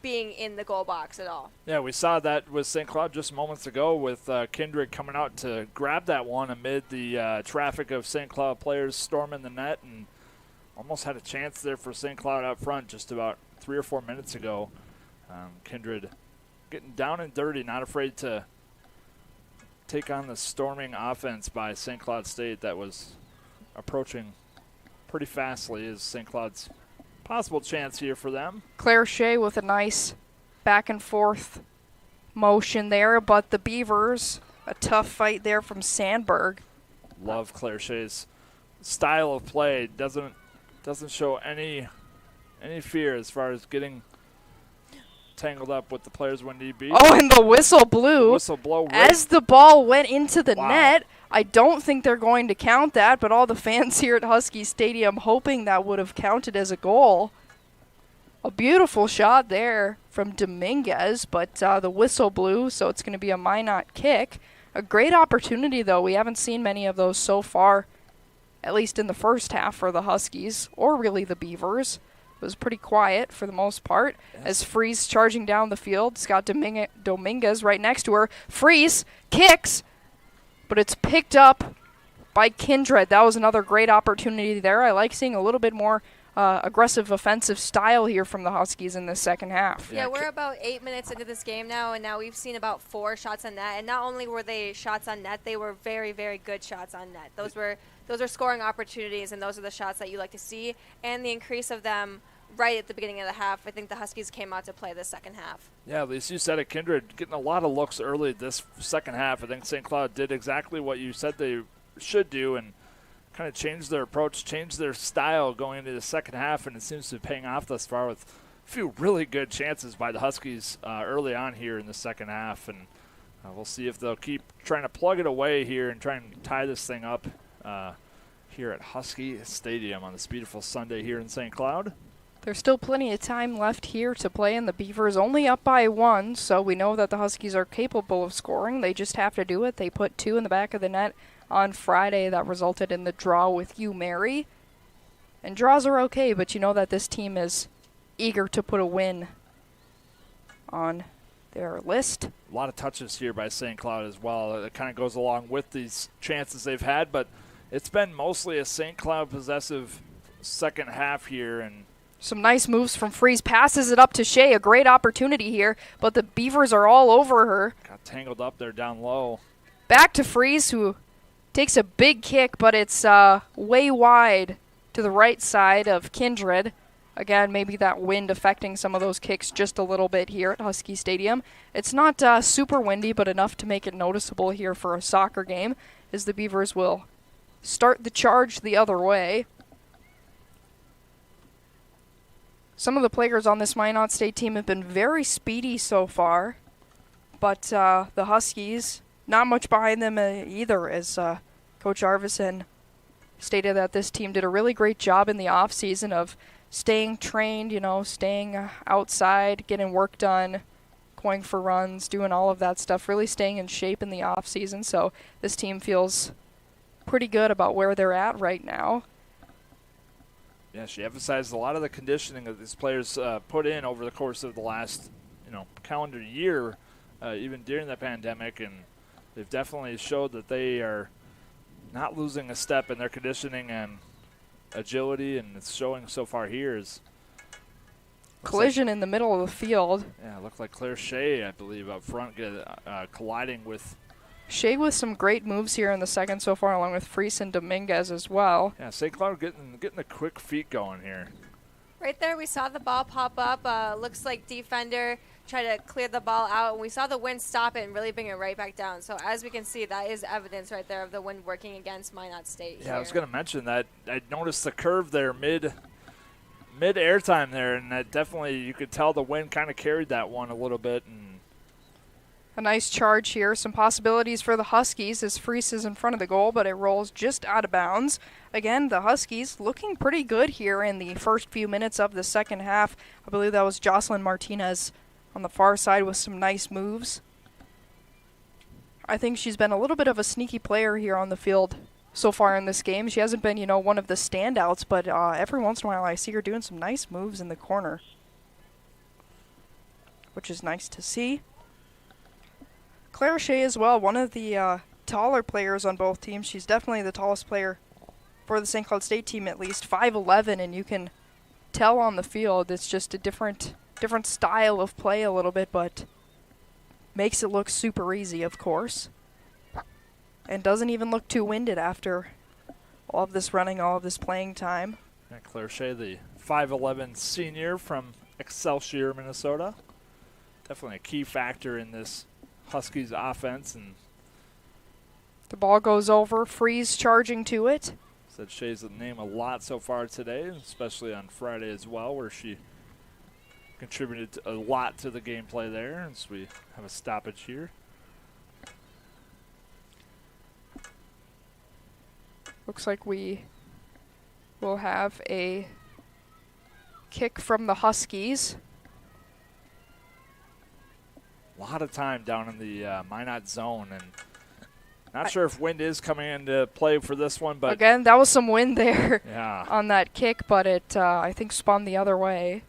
Speaker 17: being in the goal box at all.
Speaker 16: Yeah, we saw that with St. Cloud just moments ago with Kindred coming out to grab that one amid the traffic of St. Cloud players storming the net, and almost had a chance there for St. Cloud up front just about 3 or 4 minutes ago. Kindred getting down and dirty, not afraid to take on the storming offense by St. Cloud State that was approaching pretty fastly as St. Cloud's possible chance here for them.
Speaker 15: Claire Shea with a nice back and forth motion there, but the Beavers, a tough fight there from Sandberg.
Speaker 16: Love Claire Shea's style of play. Doesn't show any fear as far as getting tangled up with the players when need be.
Speaker 15: Oh, and the whistle blew.
Speaker 16: The whistle blow right.
Speaker 15: As the ball went into the net. I don't think they're going to count that, but all the fans here at Husky Stadium hoping that would have counted as a goal. A beautiful shot there from Dominguez, but the whistle blew, so it's going to be a Minot kick. A great opportunity, though. We haven't seen many of those so far, at least in the first half for the Huskies, or really the Beavers. It was pretty quiet for the most part. Yes. As Freeze charging down the field. Scott Dominguez right next to her. Freeze kicks, but it's picked up by Kindred. That was another great opportunity there. I like seeing a little bit more aggressive offensive style here from the Huskies in the second half.
Speaker 17: Yeah, we're about 8 minutes into this game now, and now we've seen about 4 shots on net. And not only were they shots on net, they were very, very good shots on net. Those are scoring opportunities, and those are the shots that you like to see. And the increase of them right at the beginning of the half, I think the Huskies came out to play the second half.
Speaker 16: Yeah, at least you said it, Kindred getting a lot of looks early this second half. I think St. Cloud did exactly what you said they should do and kind of changed their approach, changed their style going into the second half, and it seems to be paying off thus far with a few really good chances by the Huskies early on here in the second half. And we'll see if they'll keep trying to plug it away here and try and tie this thing up here at Husky Stadium on this beautiful Sunday here in St. Cloud.
Speaker 15: There's still plenty of time left here to play, and the Beavers only up by 1, so we know that the Huskies are capable of scoring. They just have to do it. They put 2 in the back of the net on Friday. That resulted in the draw with Mary. And draws are okay, but you know that this team is eager to put a win on their list.
Speaker 16: A lot of touches here by St. Cloud as well. It kind of goes along with these chances they've had, but it's been mostly a St. Cloud possessive second half here. And
Speaker 15: some nice moves from Freeze. Passes it up to Shea. A great opportunity here, but the Beavers are all over her.
Speaker 16: Got tangled up there down low.
Speaker 15: Back to Freeze, who takes a big kick, but it's way wide to the right side of Kindred. Again, maybe that wind affecting some of those kicks just a little bit here at Husky Stadium. It's not super windy, but enough to make it noticeable here for a soccer game, as the Beavers will start the charge the other way. Some of the players on this Minot State team have been very speedy so far, but the Huskies, not much behind them either, as Coach Arvidsson stated that this team did a really great job in the offseason of staying trained, staying outside, getting work done, going for runs, doing all of that stuff, really staying in shape in the offseason. So this team feels pretty good about where they're at right now.
Speaker 16: Yeah, she emphasized a lot of the conditioning that these players put in over the course of the last, calendar year, even during the pandemic, and they've definitely showed that they are not losing a step in their conditioning and agility, and it's showing so far here.
Speaker 15: Collision in the middle of the field.
Speaker 16: Yeah, it looked like Claire Shea, I believe, up front, colliding with
Speaker 15: Shea with some great moves here in the second so far, along with Freese and Dominguez as well.
Speaker 16: Yeah, St. Cloud getting the quick feet going here.
Speaker 17: Right there, we saw the ball pop up. Looks like defender tried to clear the ball out, and we saw the wind stop it and really bring it right back down. So as we can see, that is evidence right there of the wind working against Minot State.
Speaker 16: Yeah, I was going to mention that. I noticed the curve there mid-air time there, and that definitely you could tell the wind kind of carried that one a little bit. And
Speaker 15: a nice charge here. Some possibilities for the Huskies as Freese is in front of the goal, but it rolls just out of bounds. Again, the Huskies looking pretty good here in the first few minutes of the second half. I believe that was Jocelyn Martinez on the far side with some nice moves. I think she's been a little bit of a sneaky player here on the field so far in this game. She hasn't been, one of the standouts, but every once in a while I see her doing some nice moves in the corner, which is nice to see. Claire Shea as well, one of the taller players on both teams. She's definitely the tallest player for the St. Cloud State team, at least 5'11", and you can tell on the field it's just a different style of play a little bit, but makes it look super easy, of course, and doesn't even look too winded after all of this running, all of this playing time.
Speaker 16: Yeah, Claire Shea, the 5'11" senior from Excelsior, Minnesota. Definitely a key factor in this Huskies offense. And
Speaker 15: the ball goes over, Freeze charging to it.
Speaker 16: Said Shea's name a lot so far today, especially on Friday as well, where she contributed a lot to the gameplay there as we have a stoppage here.
Speaker 15: Looks like we will have a kick from the Huskies.
Speaker 16: A lot of time down in the Minot zone, and not sure if wind is coming into play for this one, but
Speaker 15: again, that was some wind there
Speaker 16: yeah.
Speaker 15: on that kick, but it I think spun the other way.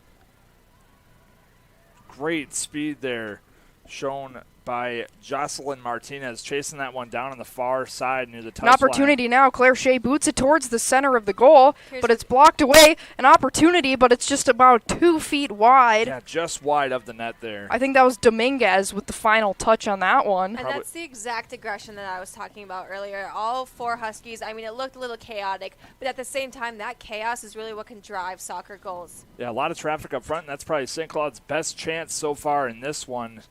Speaker 16: Great speed there shown by Jocelyn Martinez, chasing that one down on the far side near the touchline.
Speaker 15: An opportunity now. Claire Shea boots it towards the center of the goal, but it's blocked away. An opportunity, but it's just about 2 feet wide.
Speaker 16: Yeah, just wide of the net there.
Speaker 15: I think that was Dominguez with the final touch on that one.
Speaker 17: And that's the exact aggression that I was talking about earlier. All 4 Huskies, I mean, it looked a little chaotic, but at the same time, that chaos is really what can drive soccer goals.
Speaker 16: Yeah, a lot of traffic up front, and that's probably St. Cloud's best chance so far in this one.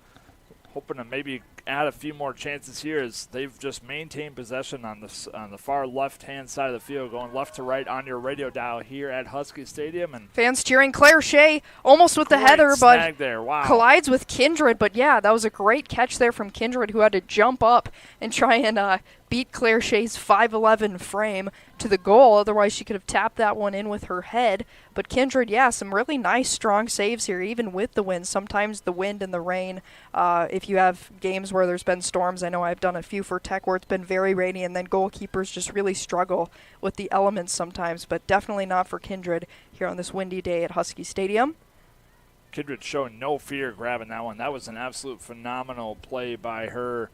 Speaker 16: Hoping to maybe add a few more chances here as they've just maintained possession on the far left-hand side of the field, going left to right on your radio dial here at Husky Stadium. And
Speaker 15: fans cheering. Claire Shea almost with the header, but
Speaker 16: there. Wow.
Speaker 15: Collides with Kindred. But yeah, that was a great catch there from Kindred, who had to jump up and try and beat Claire Shea's 5'11" frame to the goal. Otherwise, she could have tapped that one in with her head. But Kindred, yeah, some really nice, strong saves here, even with the wind. Sometimes the wind and the rain, if you have games where there's been storms, I know I've done a few for Tech where it's been very rainy, and then goalkeepers just really struggle with the elements sometimes. But definitely not for Kindred here on this windy day at Husky Stadium.
Speaker 16: Kindred showing no fear grabbing that one. That was an absolute phenomenal play by her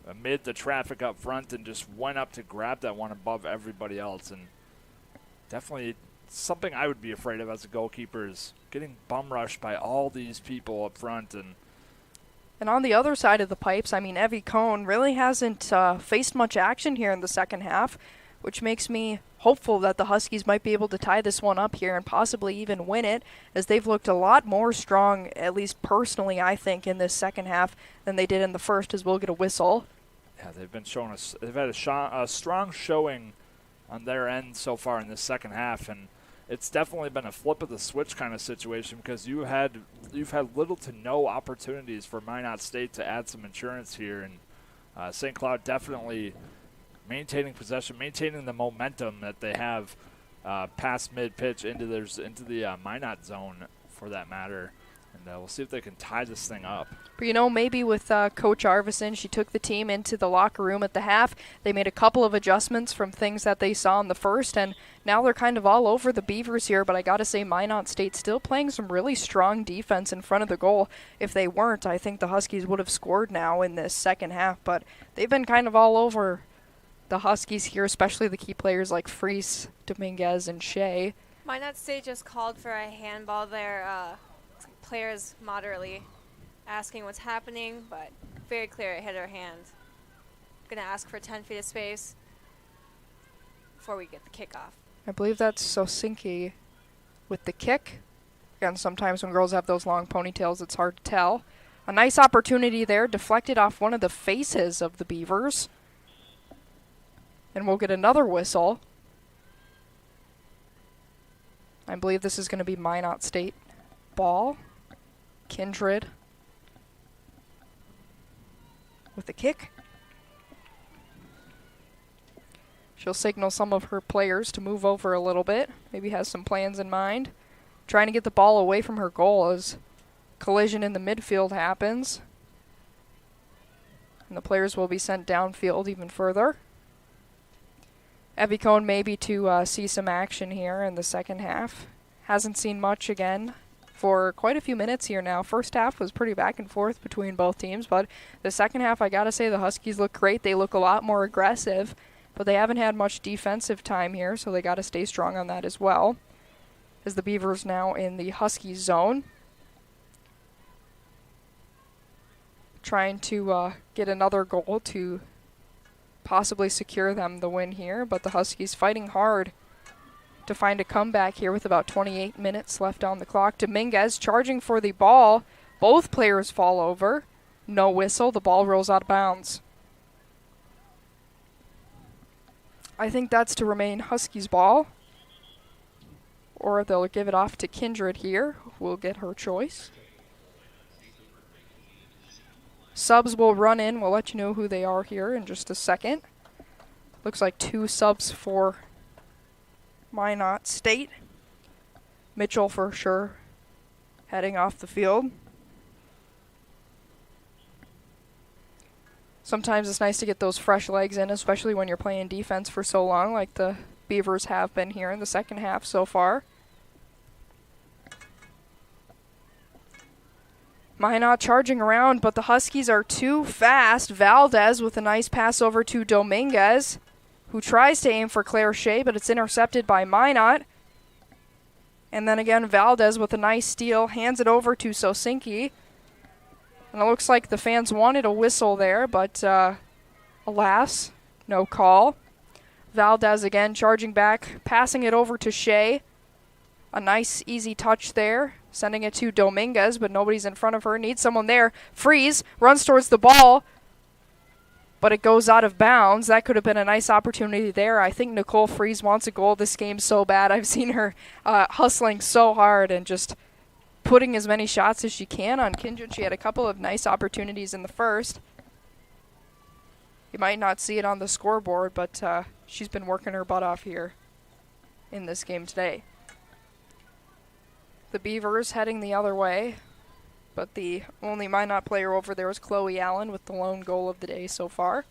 Speaker 16: amid the traffic up front, and just went up to grab that one above everybody else. And definitely something I would be afraid of as a goalkeeper is getting bum rushed by all these people up front.
Speaker 15: And on the other side of the pipes, I mean, Evie Cohn really hasn't faced much action here in the second half, which makes me hopeful that the Huskies might be able to tie this one up here and possibly even win it, as they've looked a lot more strong, at least personally, I think, in this second half than they did in the first, as we'll get a whistle.
Speaker 16: Yeah, they've been showing us. They've had a strong showing on their end so far in this second half, and it's definitely been a flip of the switch kind of situation, because you've had little to no opportunities for Minot State to add some insurance here, and St. Cloud definitely maintaining possession, maintaining the momentum that they have past mid-pitch into the Minot zone, for that matter. And we'll see if they can tie this thing up.
Speaker 15: But, you know, maybe with Coach Arvison, she took the team into the locker room at the half. They made a couple of adjustments from things that they saw in the first, and now they're kind of all over the Beavers here. But I got to say, Minot State still playing some really strong defense in front of the goal. If they weren't, I think the Huskies would have scored now in this second half. But they've been kind of all over the Huskies here, especially the key players like Fries, Dominguez, and Shea.
Speaker 17: Minot State just called for a handball there. Players moderately asking what's happening, but very clear it hit her hand. Gonna ask for 10 feet of space before we get the kickoff.
Speaker 15: I believe that's Sosinki with the kick. Again, sometimes when girls have those long ponytails, it's hard to tell. A nice opportunity there, deflected off one of the faces of the Beavers. And we'll get another whistle. I believe this is going to be Minot State ball. Kindred with the kick. She'll signal some of her players to move over a little bit. Maybe has some plans in mind. Trying to get the ball away from her goal as collision in the midfield happens. And the players will be sent downfield even further. Evie Cohn maybe to see some action here in the second half. Hasn't seen much again for quite a few minutes here now. First half was pretty back and forth between both teams, but the second half, I gotta say, the Huskies look great. They look a lot more aggressive, but they haven't had much defensive time here, so they gotta stay strong on that as well. As the Beavers now in the Huskies zone, trying to get another goal to possibly secure them the win here, but the Huskies fighting hard to find a comeback here with about 28 minutes left on the clock. Dominguez charging for the ball. Both players fall over. No whistle. The ball rolls out of bounds. I think that's to remain Huskies ball. or they'll give it off to Kindred here. We'll get her choice. Subs will run in. We'll let you know who they are here in just a second. Looks like 2 subs for Minot State. Mitchell for sure heading off the field. Sometimes it's nice to get those fresh legs in, especially when you're playing defense for so long like the Beavers have been here in the second half so far. Minot charging around, but the Huskies are too fast. Valdez with a nice pass over to Dominguez, who tries to aim for Claire Shea, but it's intercepted by Minot. And then again, Valdez with a nice steal, hands it over to Sosinki. And it looks like the fans wanted a whistle there, but alas, no call. Valdez again charging back, passing it over to Shea. A nice, easy touch there, sending it to Dominguez, but nobody's in front of her. Needs someone there. Freeze runs towards the ball, but it goes out of bounds. That could have been a nice opportunity there. I think Nicole Freeze wants a goal this game so bad. I've seen her hustling so hard and just putting as many shots as she can on Kindred. She had a couple of nice opportunities in the first. You might not see it on the scoreboard, but she's been working her butt off here in this game today. The Beavers heading the other way, but the only Minot player over there is Chloe Allen with the lone goal of the day so far.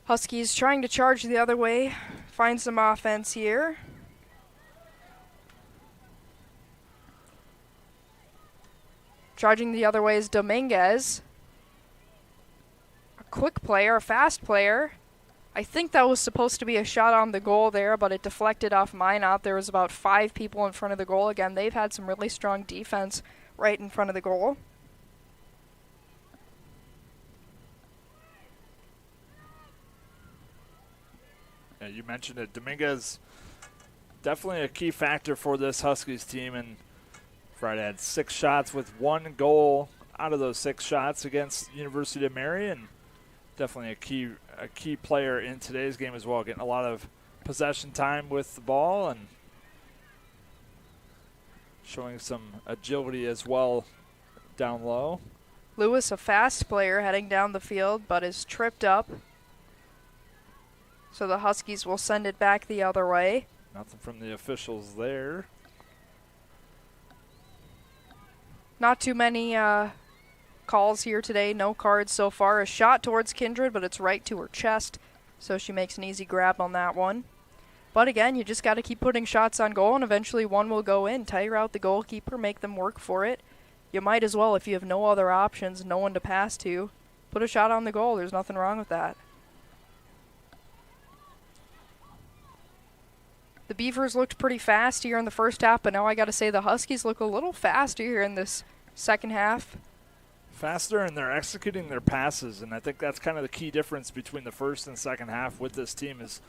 Speaker 15: Huskies trying to charge the other way, find some offense here. Charging the other way is Dominguez. A quick player, a fast player. I think that was supposed to be a shot on the goal there, but it deflected off Minot. There was about 5 people in front of the goal. Again, they've had some really strong defense right in front of the goal.
Speaker 16: Yeah, you mentioned it. Dominguez, definitely a key factor for this Huskies team, and Friday had 6 shots with 1 goal out of those 6 shots against University of Mary, and definitely a key player in today's game as well, getting a lot of possession time with the ball and showing some agility as well down low.
Speaker 15: Lewis, a fast player heading down the field, but is tripped up. So the Huskies will send it back the other way.
Speaker 16: Nothing from the officials there.
Speaker 15: Not too many calls here today. No cards so far. A shot towards Kindred, but it's right to her chest. So she makes an easy grab on that one. But again, you just got to keep putting shots on goal, and eventually one will go in. Tire out the goalkeeper, make them work for it. You might as well, if you have no other options, no one to pass to, put a shot on the goal. There's nothing wrong with that. The Beavers looked pretty fast here in the first half, but now I got to say the Huskies look a little faster here in this second half.
Speaker 16: Faster, and they're executing their passes, and I think that's kind of the key difference between the first and second half with this team is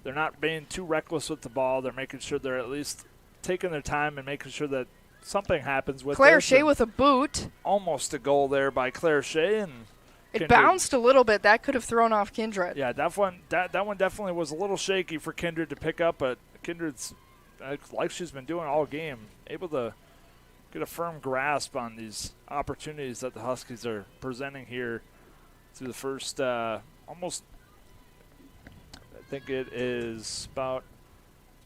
Speaker 16: they're not being too reckless with the ball. They're making sure they're at least taking their time and making sure that something happens with
Speaker 15: Claire Shea with a boot.
Speaker 16: Almost a goal there by Claire Shea, and
Speaker 15: it bounced a little bit. That could have thrown off Kindred.
Speaker 16: Yeah, that one definitely was a little shaky for Kindred to pick up, but Kindred's, like she's been doing all game, able to get a firm grasp on these opportunities that the Huskies are presenting here through the first almost, I think it is about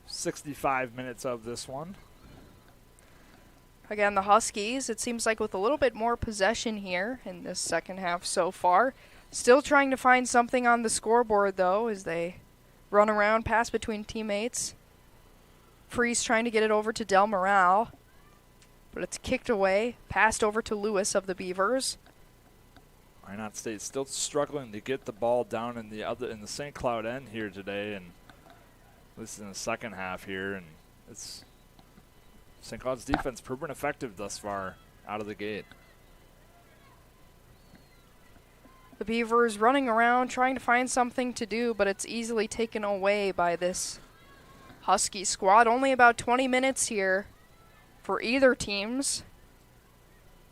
Speaker 16: 65 minutes of this one.
Speaker 15: Again, the Huskies, it seems like with a little bit more possession here in this second half so far. Still trying to find something on the scoreboard, though, as they run around, pass between teammates. Freeze trying to get it over to Del Moral, but it's kicked away, passed over to Lewis of the Beavers.
Speaker 16: Minot State still struggling to get the ball down in the St. Cloud end here today, and this is in the second half here, and it's St. Cloud's defense proven effective thus far out of the gate.
Speaker 15: The Beavers running around trying to find something to do, but it's easily taken away by this Husky squad. Only about 20 minutes here for either teams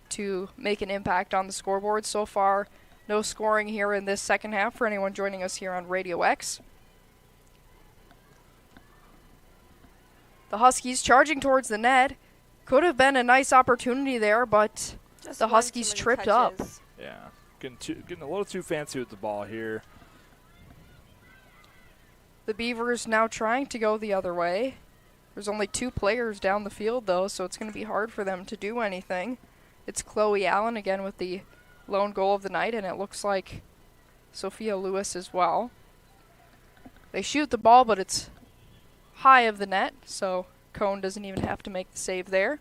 Speaker 15: to make an impact on the scoreboard. So far, No scoring here in this second half for anyone joining us here on Radio X. The Huskies charging towards the net. Could have been a nice opportunity there, but
Speaker 17: Just
Speaker 15: the
Speaker 17: one
Speaker 15: Huskies
Speaker 17: too many
Speaker 15: tripped up.
Speaker 17: touches.
Speaker 16: Yeah, getting a little too fancy with the ball here.
Speaker 15: The Beavers now trying to go the other way. There's only 2 players down the field, though, so it's going to be hard for them to do anything. It's Chloe Allen again with the lone goal of the night, and it looks like Sophia Lewis as well. They shoot the ball, but it's high of the net, so Cone doesn't even have to make the save there.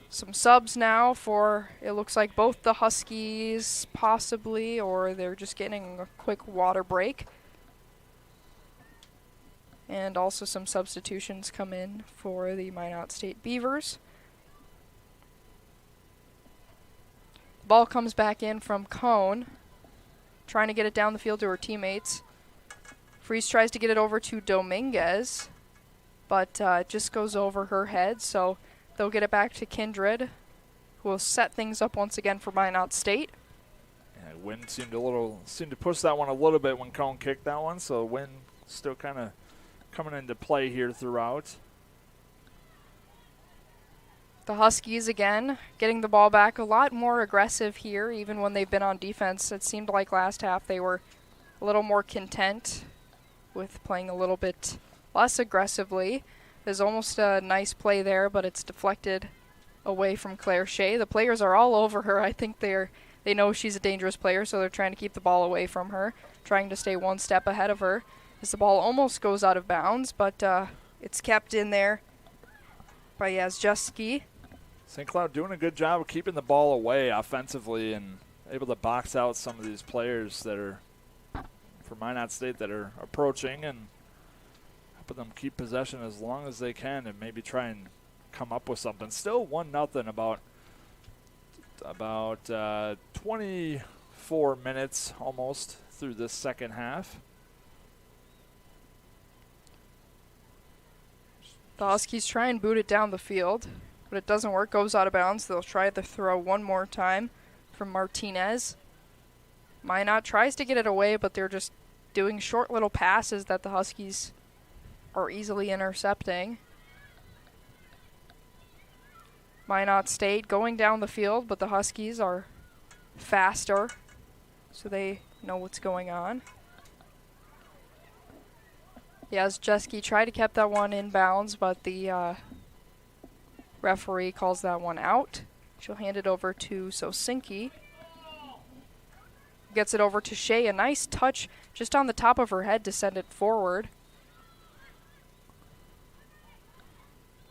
Speaker 15: Some subs now for, it looks like both the Huskies possibly, or they're just getting a quick water break. And also some substitutions come in for the Minot State Beavers. Ball comes back in from Cone, trying to get it down the field to her teammates. Freeze tries to get it over to Dominguez, but it just goes over her head, so they'll get it back to Kindred, who will set things up once again for Minot State.
Speaker 16: Yeah, Wynn seemed to push that one a little bit when Cone kicked that one, so Wynn still kind of coming into play here throughout.
Speaker 15: The Huskies again getting the ball back, a lot more aggressive here, even when they've been on defense. It seemed like last half they were a little more content with playing a little bit less aggressively. There's almost a nice play there, but it's deflected away from Claire Shea. The players are all over her. I think they know she's a dangerous player, so they're trying to keep the ball away from her, trying to stay one step ahead of her. As the ball almost goes out of bounds, but it's kept in there by Yazjeski.
Speaker 16: St. Cloud doing a good job of keeping the ball away offensively and able to box out some of these players that are, for Minot State, that are approaching and helping them keep possession as long as they can and maybe try and come up with something. Still 1-0 about 24 minutes almost through this second half.
Speaker 15: The Huskies try and boot it down the field, but it doesn't work, goes out of bounds. They'll try the throw one more time from Martinez. Minot tries to get it away, but they're just doing short little passes that the Huskies are easily intercepting. Minot State going down the field, but the Huskies are faster, so they know what's going on. Yazjeski tried to keep that one in bounds, but the referee calls that one out. She'll hand it over to Sosinki. Gets it over to Shea. A nice touch just on the top of her head to send it forward.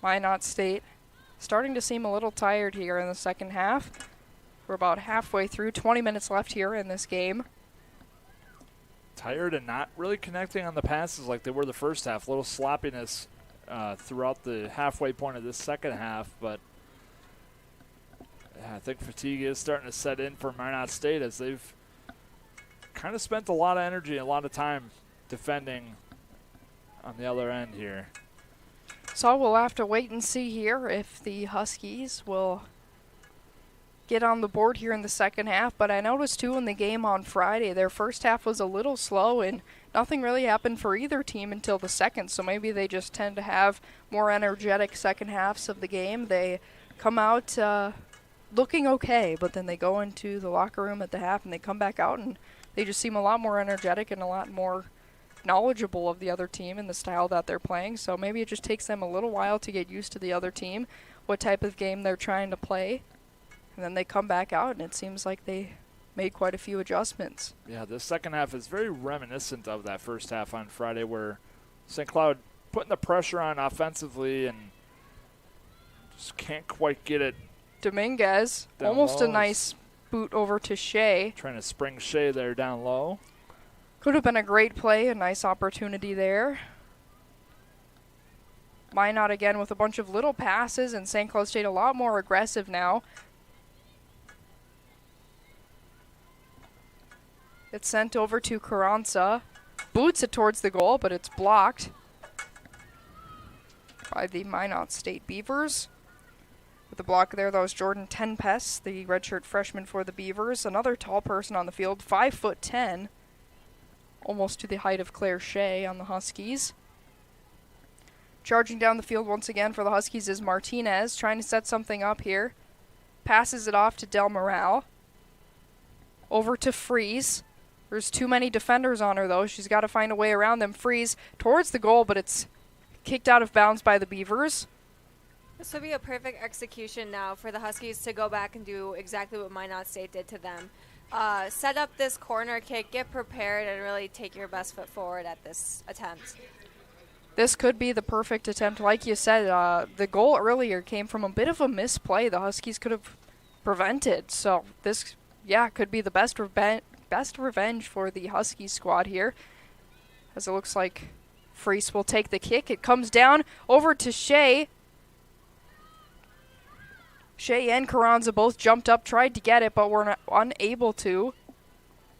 Speaker 15: Minot State starting to seem a little tired here in the second half. We're about halfway through, 20 minutes left here in this game.
Speaker 16: Tired and not really connecting on the passes like they were the first half. A little sloppiness throughout the halfway point of this second half, but I think fatigue is starting to set in for Minot State as they've kind of spent a lot of energy and a lot of time defending on the other end here.
Speaker 15: So we'll have to wait and see here if the Huskies will get on the board here in the second half. But I noticed too in the game on Friday, their first half was a little slow and nothing really happened for either team until the second. So maybe they just tend to have more energetic second halves of the game. They come out looking okay, but then they go into the locker room at the half and they come back out and they just seem a lot more energetic and a lot more knowledgeable of the other team and the style that they're playing. So maybe it just takes them a little while to get used to the other team, what type of game they're trying to play. And then they come back out, and it seems like they made quite a few adjustments.
Speaker 16: Yeah, the second half is very reminiscent of that first half on Friday where St. Cloud putting the pressure on offensively and just can't quite get it.
Speaker 15: Dominguez, almost a nice boot over to Shea.
Speaker 16: Trying to spring Shea there down low.
Speaker 15: Could have been a great play, a nice opportunity there. Minot again with a bunch of little passes, and St. Cloud State a lot more aggressive now. It's sent over to Carranza. Boots it towards the goal, but it's blocked by the Minot State Beavers. With the block there. That was Jordan Tenpes, the redshirt freshman for the Beavers. Another tall person on the field, 5'10", almost to the height of Claire Shea on the Huskies. Charging down the field once again for the Huskies is Martinez, trying to set something up here. Passes it off to Del Moral. Over to Freeze. There's too many defenders on her, though. She's got to find a way around them. Freeze towards the goal, but it's kicked out of bounds by the Beavers.
Speaker 17: This would be a perfect execution now for the Huskies to go back and do exactly what Minot State did to them. Set up this corner kick, get prepared, and really take your best foot forward at this attempt.
Speaker 15: This could be the perfect attempt. Like you said, the goal earlier came from a bit of a misplay the Huskies could have prevented. So this, could be the best revenge for the Huskies squad here. As it looks like Freese will take the kick. It comes down over to Shea. Shea and Carranza both jumped up, tried to get it, but were unable to.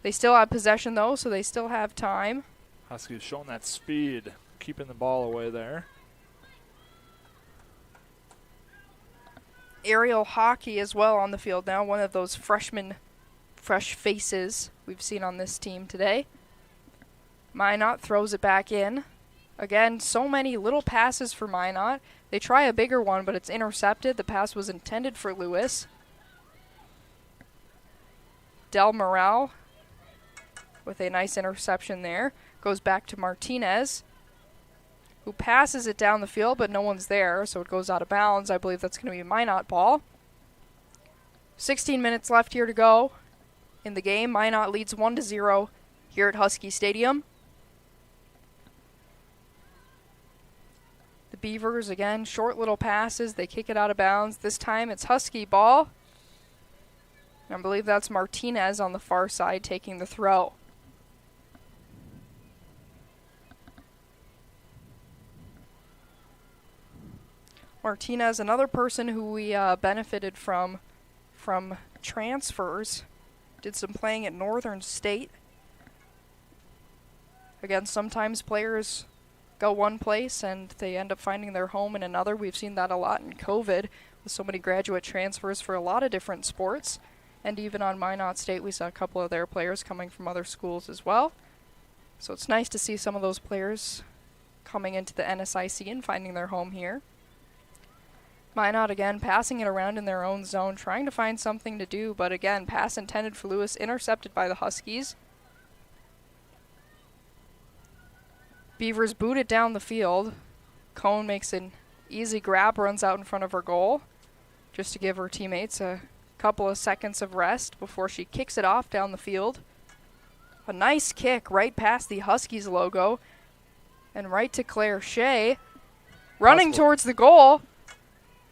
Speaker 15: They still have possession, though, so they still have time.
Speaker 16: Huskies showing that speed, keeping the ball away there.
Speaker 15: Aerial hockey as well on the field now, one of those freshman fresh faces we've seen on this team today. Minot throws it back in. Again, so many little passes for Minot. They try a bigger one, but it's intercepted. The pass was intended for Lewis. Del Moral with a nice interception there. Goes back to Martinez, who passes it down the field, but no one's there, so it goes out of bounds. I believe that's going to be a Minot ball. 16 minutes left here to go in the game. Minot leads 1-0 here at Husky Stadium. The Beavers, again, short little passes. They kick it out of bounds. This time it's Husky ball. I believe that's Martinez on the far side taking the throw. Martinez, another person who we benefited from transfers, did some playing at Northern State. Again, sometimes players go one place and they end up finding their home in another. We've seen that a lot in COVID with so many graduate transfers for a lot of different sports. And even on Minot State, we saw a couple of their players coming from other schools as well. So it's nice to see some of those players coming into the NSIC and finding their home here. Minot again passing it around in their own zone, trying to find something to do, but again, pass intended for Lewis, intercepted by the Huskies. Beavers boot it down the field. Cohn makes an easy grab, runs out in front of her goal, just to give her teammates a couple of seconds of rest before she kicks it off down the field. A nice kick right past the Huskies logo, and right to Claire Shea, running towards the goal.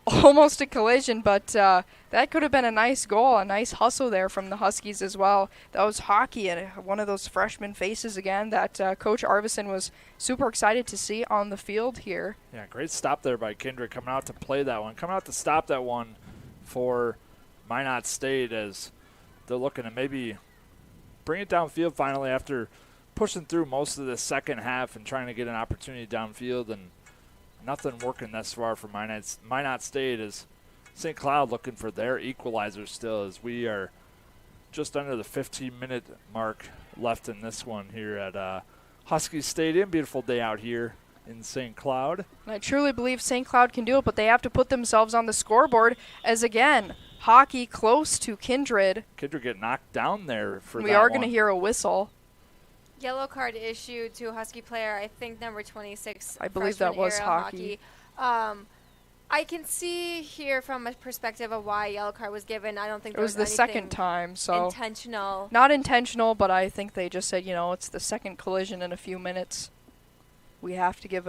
Speaker 15: Almost a collision, but that could have been a nice goal, a nice hustle there from the Huskies as well. That was hockey, and one of those freshman faces again that Coach Arvidsson was super excited to see on the field here.
Speaker 16: Yeah, great stop there by Kindred coming out to play that one, coming out to stop that one for Minot State as they're looking to maybe bring it downfield finally after pushing through most of the second half and trying to get an opportunity downfield, and nothing working thus far for Minot State as St. Cloud looking for their equalizer still, as we are just under the 15-minute mark left in this one here at Husky Stadium. Beautiful day out here in St. Cloud.
Speaker 15: And I truly believe St. Cloud can do it, but they have to put themselves on the scoreboard as, again, hockey close to Kindred.
Speaker 16: Kindred get knocked down there for that
Speaker 15: We are going to hear a whistle.
Speaker 17: Yellow card issued to a Husky player, I think number 26.
Speaker 15: I believe that was hockey.
Speaker 17: I can see here from a perspective of why a yellow card was given. I don't think
Speaker 15: it was the second time, so
Speaker 17: intentional.
Speaker 15: Not intentional, but I think they just said, it's the second collision in a few minutes. We have to give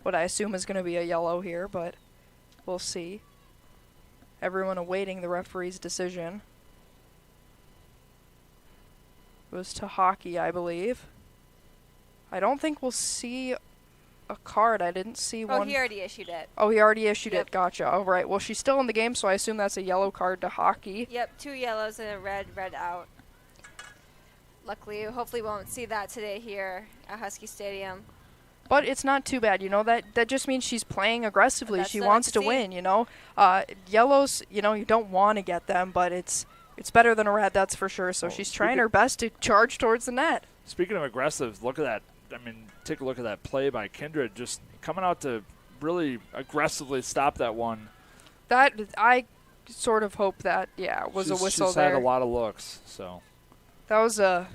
Speaker 15: what I assume is going to be a yellow here, but we'll see. Everyone awaiting the referee's decision. It was to hockey, I believe. I don't think we'll see a card. I didn't see one.
Speaker 17: Oh, he already issued it.
Speaker 15: Oh, he already issued it. Gotcha. All right. Well, she's still in the game, so I assume that's a yellow card to hockey.
Speaker 17: Yep, 2 yellows and a red out. Luckily, hopefully we won't see that today here at Husky Stadium.
Speaker 15: But it's not too bad, that just means she's playing aggressively. She wants to win, Yellows, you don't want to get them, but it's better than a red, that's for sure. So she's trying her best to charge towards the net.
Speaker 16: Speaking of aggressive, look at that. Take a look at that play by Kindred, just coming out to really aggressively stop that one.
Speaker 15: That I sort of hope that, was a whistle there.
Speaker 16: She's had a lot of looks, so.
Speaker 15: That was a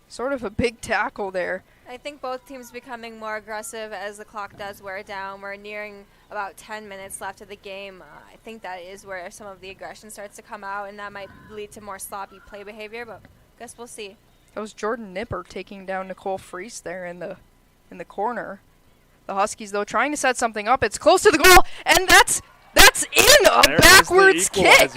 Speaker 15: sort of a big tackle there.
Speaker 17: I think both teams becoming more aggressive as the clock does wear down. We're nearing about 10 minutes left of the game. I think that is where some of the aggression starts to come out, and that might lead to more sloppy play behavior, but I guess we'll see.
Speaker 15: That was Jordan Nipper taking down Nicole Freese there in the corner. The Huskies, though, trying to set something up. It's close to the goal, and that's in a backwards kick.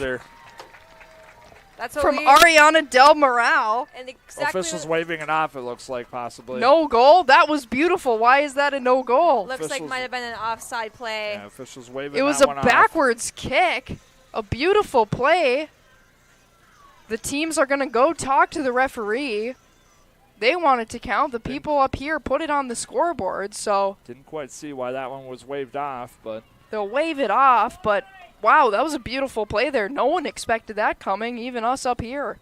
Speaker 17: That's
Speaker 15: from Ariana Del Moral.
Speaker 17: And
Speaker 16: officials waving it off, it looks like, possibly.
Speaker 15: No goal? That was beautiful. Why is that a no goal?
Speaker 17: Looks like might have been an offside play.
Speaker 16: Yeah, officials waving
Speaker 15: it was
Speaker 16: that
Speaker 15: a
Speaker 16: one
Speaker 15: backwards kick. A beautiful play. The teams are going to go talk to the referee. They want it to count. The people up here put it on the scoreboard, so.
Speaker 16: Didn't quite see why that one was waved off, but.
Speaker 15: They'll wave it off, but wow, that was a beautiful play there. No one expected that coming, even us up here.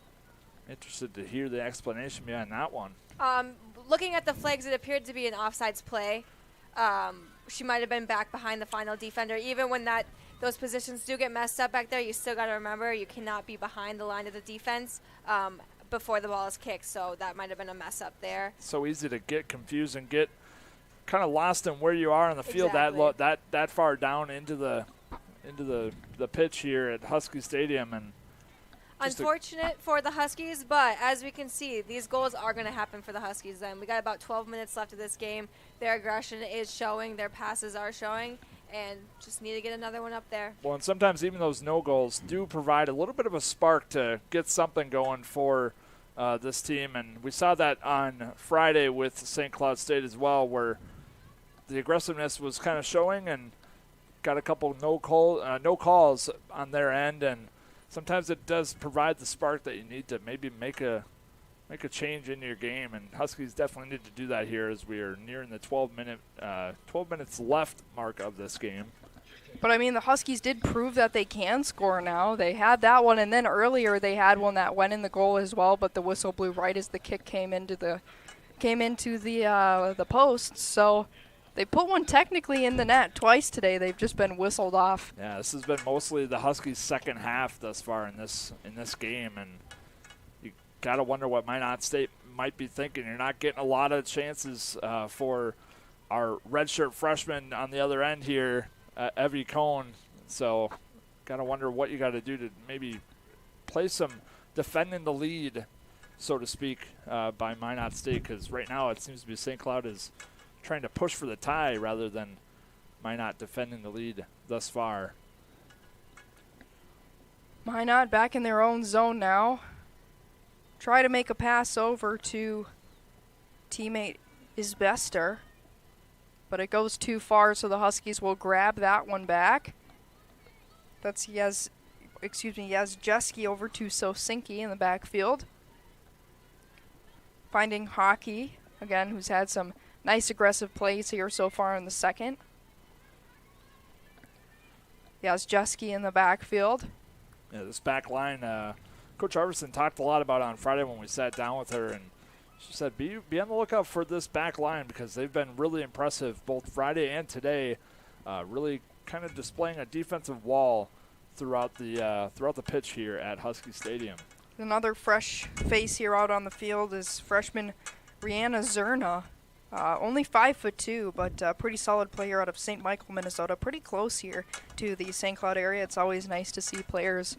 Speaker 16: Interested to hear the explanation behind that one.
Speaker 17: Looking at the flags, it appeared to be an offsides play. She might have been back behind the final defender. Even when those positions do get messed up back there, you still got to remember you cannot be behind the line of the defense before the ball is kicked. So that might have been a mess up there.
Speaker 16: So easy to get confused and get kind of lost in where you are on the field that far down into the pitch here at Husky Stadium. And
Speaker 17: unfortunate for the Huskies, but as we can see, these goals are going to happen for the Huskies. Then we got about 12 minutes left of this game. Their aggression is showing, their passes are showing, and just need to get another one up there.
Speaker 16: Well, and sometimes even those no goals do provide a little bit of a spark to get something going for this team, and we saw that on Friday with St. Cloud State as well, where the aggressiveness was kind of showing and got a couple no calls on their end, and sometimes it does provide the spark that you need to maybe make a change in your game, and Huskies definitely need to do that here as we are nearing the 12 minutes left mark of this game.
Speaker 15: But I mean, the Huskies did prove that they can score now. They had that one, and then earlier they had one that went in the goal as well, but the whistle blew right as the kick came into the post. So they put one technically in the net twice today. They've just been whistled off.
Speaker 16: Yeah, this has been mostly the Huskies' second half thus far in this game, and you got to wonder what Minot State might be thinking. You're not getting a lot of chances for our redshirt freshman on the other end here, Evie Cohn. So got to wonder what you got to do to maybe play some defending the lead, so to speak, by Minot State, because right now it seems to be St. Cloud is trying to push for the tie rather than Minot defending the lead thus far.
Speaker 15: Minot back in their own zone now. Try to make a pass over to teammate Isbester, but it goes too far, so the Huskies will grab that one back. That's Yazjeski over to Sosinki in the backfield. Finding Hockey, again, who's had some nice aggressive plays here so far in the second. Yazjeski in the backfield.
Speaker 16: Yeah, this back line, Coach Arvidsson talked a lot about it on Friday when we sat down with her, and she said be on the lookout for this back line because they've been really impressive both Friday and today, really kind of displaying a defensive wall throughout the pitch here at Husky Stadium.
Speaker 15: Another fresh face here out on the field is freshman Rihanna Zerna. Only 5'2", but pretty solid player out of St. Michael, Minnesota. Pretty close here to the St. Cloud area. It's always nice to see players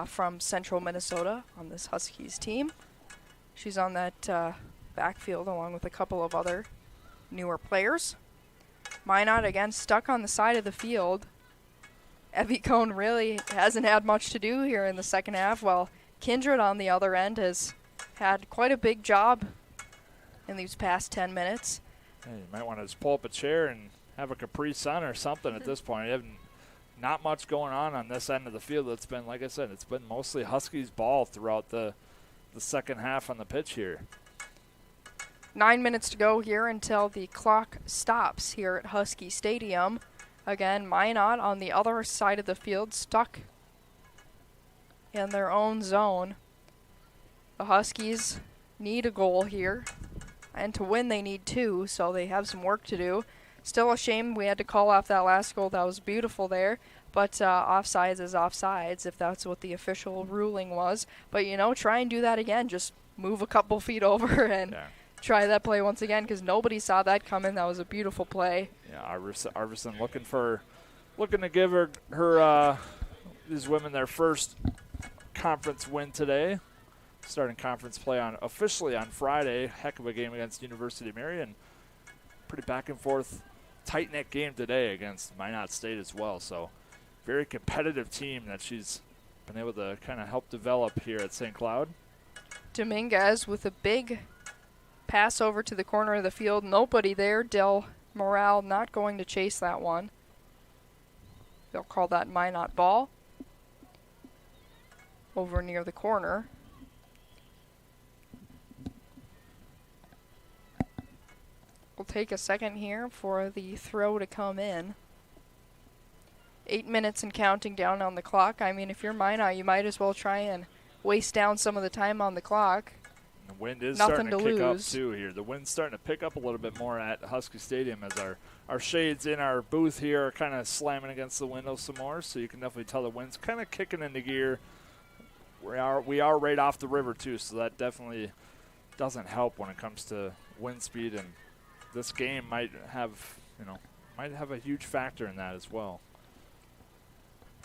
Speaker 15: from central Minnesota on this Huskies team. She's on that backfield along with a couple of other newer players. Minot again stuck on the side of the field. Evie Cohn really hasn't had much to do here in the second half, while Kindred on the other end has had quite a big job in these past 10 minutes.
Speaker 16: Hey, you might want to just pull up a chair and have a Capri Sun or something at this point. You have not much going on this end of the field. It's been, like I said, it's been mostly Huskies ball throughout the second half on the pitch here.
Speaker 15: 9 minutes to go here until the clock stops here at Husky Stadium. Again, Minot on the other side of the field, stuck in their own zone. The Huskies need a goal here, and to win they need 2, so they have some work to do. Still a shame we had to call off that last goal. That was beautiful there, but offsides is offsides if that's what the official ruling was. But, you know, try and do that again. Just move a couple feet over and try that play once again, because nobody saw that coming. That was a beautiful play.
Speaker 16: Yeah, Arvidsson looking to give her these women their first conference win today. Starting conference play officially on Friday. Heck of a game against University of Marion. Pretty back and forth, tight-knit game today against Minot State as well. So very competitive team that she's been able to kind of help develop here at St. Cloud.
Speaker 15: Dominguez with a big pass over to the corner of the field. Nobody there. Del Moral not going to chase that one. They'll call that Minot ball. Over near the corner. We'll take a second here for the throw to come in. 8 minutes and counting down on the clock. I mean, if you're Minot, you might as well try and waste down some of the time on the clock.
Speaker 16: The wind is
Speaker 15: Nothing
Speaker 16: starting to
Speaker 15: to
Speaker 16: kick up
Speaker 15: lose.
Speaker 16: too here. The wind's starting to pick up a little bit more at Husky Stadium as our shades in our booth here are kind of slamming against the window some more, so you can definitely tell the wind's kind of kicking into gear. We are right off the river too, so that definitely doesn't help when it comes to wind speed, and this game might have a huge factor in that as well.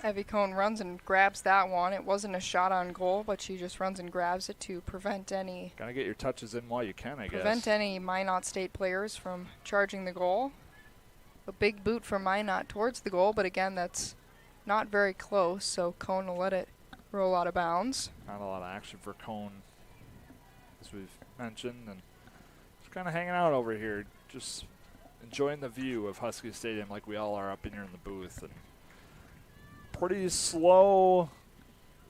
Speaker 15: Evie Cohn runs and grabs that one. It wasn't a shot on goal, but she just runs and grabs it to prevent any
Speaker 16: Gotta get your touches in while you can, I guess.
Speaker 15: prevent any Minot State players from charging the goal. A big boot from Minot towards the goal, but again, that's not very close, so Cohn will let it roll out of bounds.
Speaker 16: Not a lot of action for Cohn, as we've mentioned, and just kind of hanging out over here, just enjoying the view of Husky Stadium like we all are up in here in the booth. And pretty slow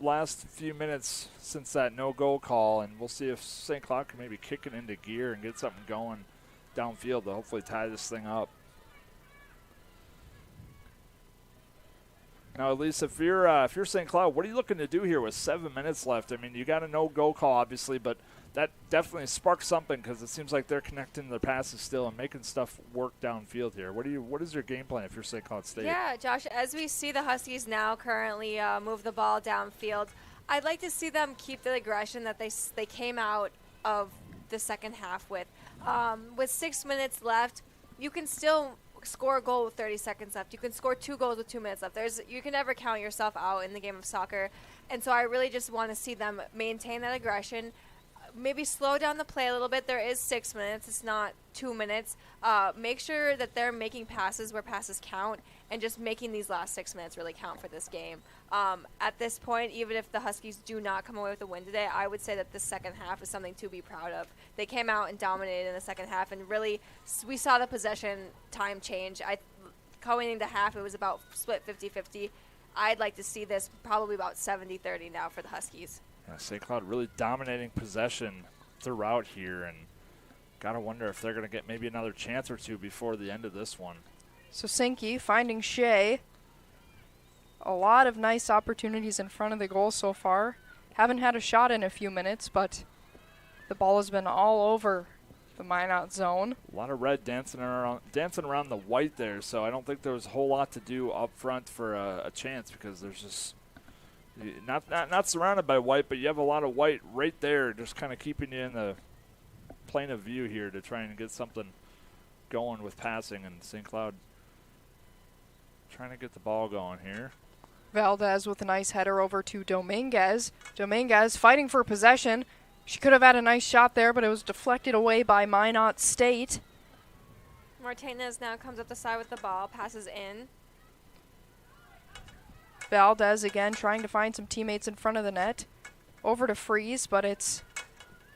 Speaker 16: last few minutes since that no-goal call, and we'll see if St. Cloud can maybe kick it into gear and get something going downfield to hopefully tie this thing up. Now, at least if you're St. Cloud, what are you looking to do here with 7 minutes left? I mean, you got a no-goal call, obviously, but that definitely sparks something because it seems like they're connecting their passes still and making stuff work downfield here. What is your game plan if you're St. Cloud State?
Speaker 17: Yeah, Josh, as we see the Huskies now currently move the ball downfield, I'd like to see them keep the aggression that they came out of the second half with. With 6 minutes left, you can still score a goal with 30 seconds left. You can score 2 goals with 2 minutes left. You can never count yourself out in the game of soccer. And so I really just want to see them maintain that aggression, maybe slow down the play a little bit. There is 6 minutes. It's not 2 minutes. Make sure that they're making passes where passes count and just making these last 6 minutes really count for this game. At this point, even if the Huskies do not come away with a win today, I would say that the second half is something to be proud of. They came out and dominated in the second half, and really we saw the possession time change. Going into half, it was about split 50-50. I'd like to see this probably about 70-30 now for the Huskies.
Speaker 16: Yeah, St. Cloud really dominating possession throughout here, and gotta wonder if they're going to get maybe another chance or two before the end of this one.
Speaker 15: So Sinke finding Shea. A lot of nice opportunities in front of the goal so far. Haven't had a shot in a few minutes, but the ball has been all over the Minot zone.
Speaker 16: A lot of red dancing around the white there, so I don't think there was a whole lot to do up front for a chance because there's just not surrounded by white, but you have a lot of white right there just kind of keeping you in the plane of view here to try and get something going with passing, and St. Cloud trying to get the ball going here.
Speaker 15: Valdez with a nice header over to Dominguez. Dominguez fighting for possession. She could have had a nice shot there, but it was deflected away by Minot State.
Speaker 17: Martinez now comes up the side with the ball, passes in.
Speaker 15: Valdez again trying to find some teammates in front of the net. Over to Freeze, but it's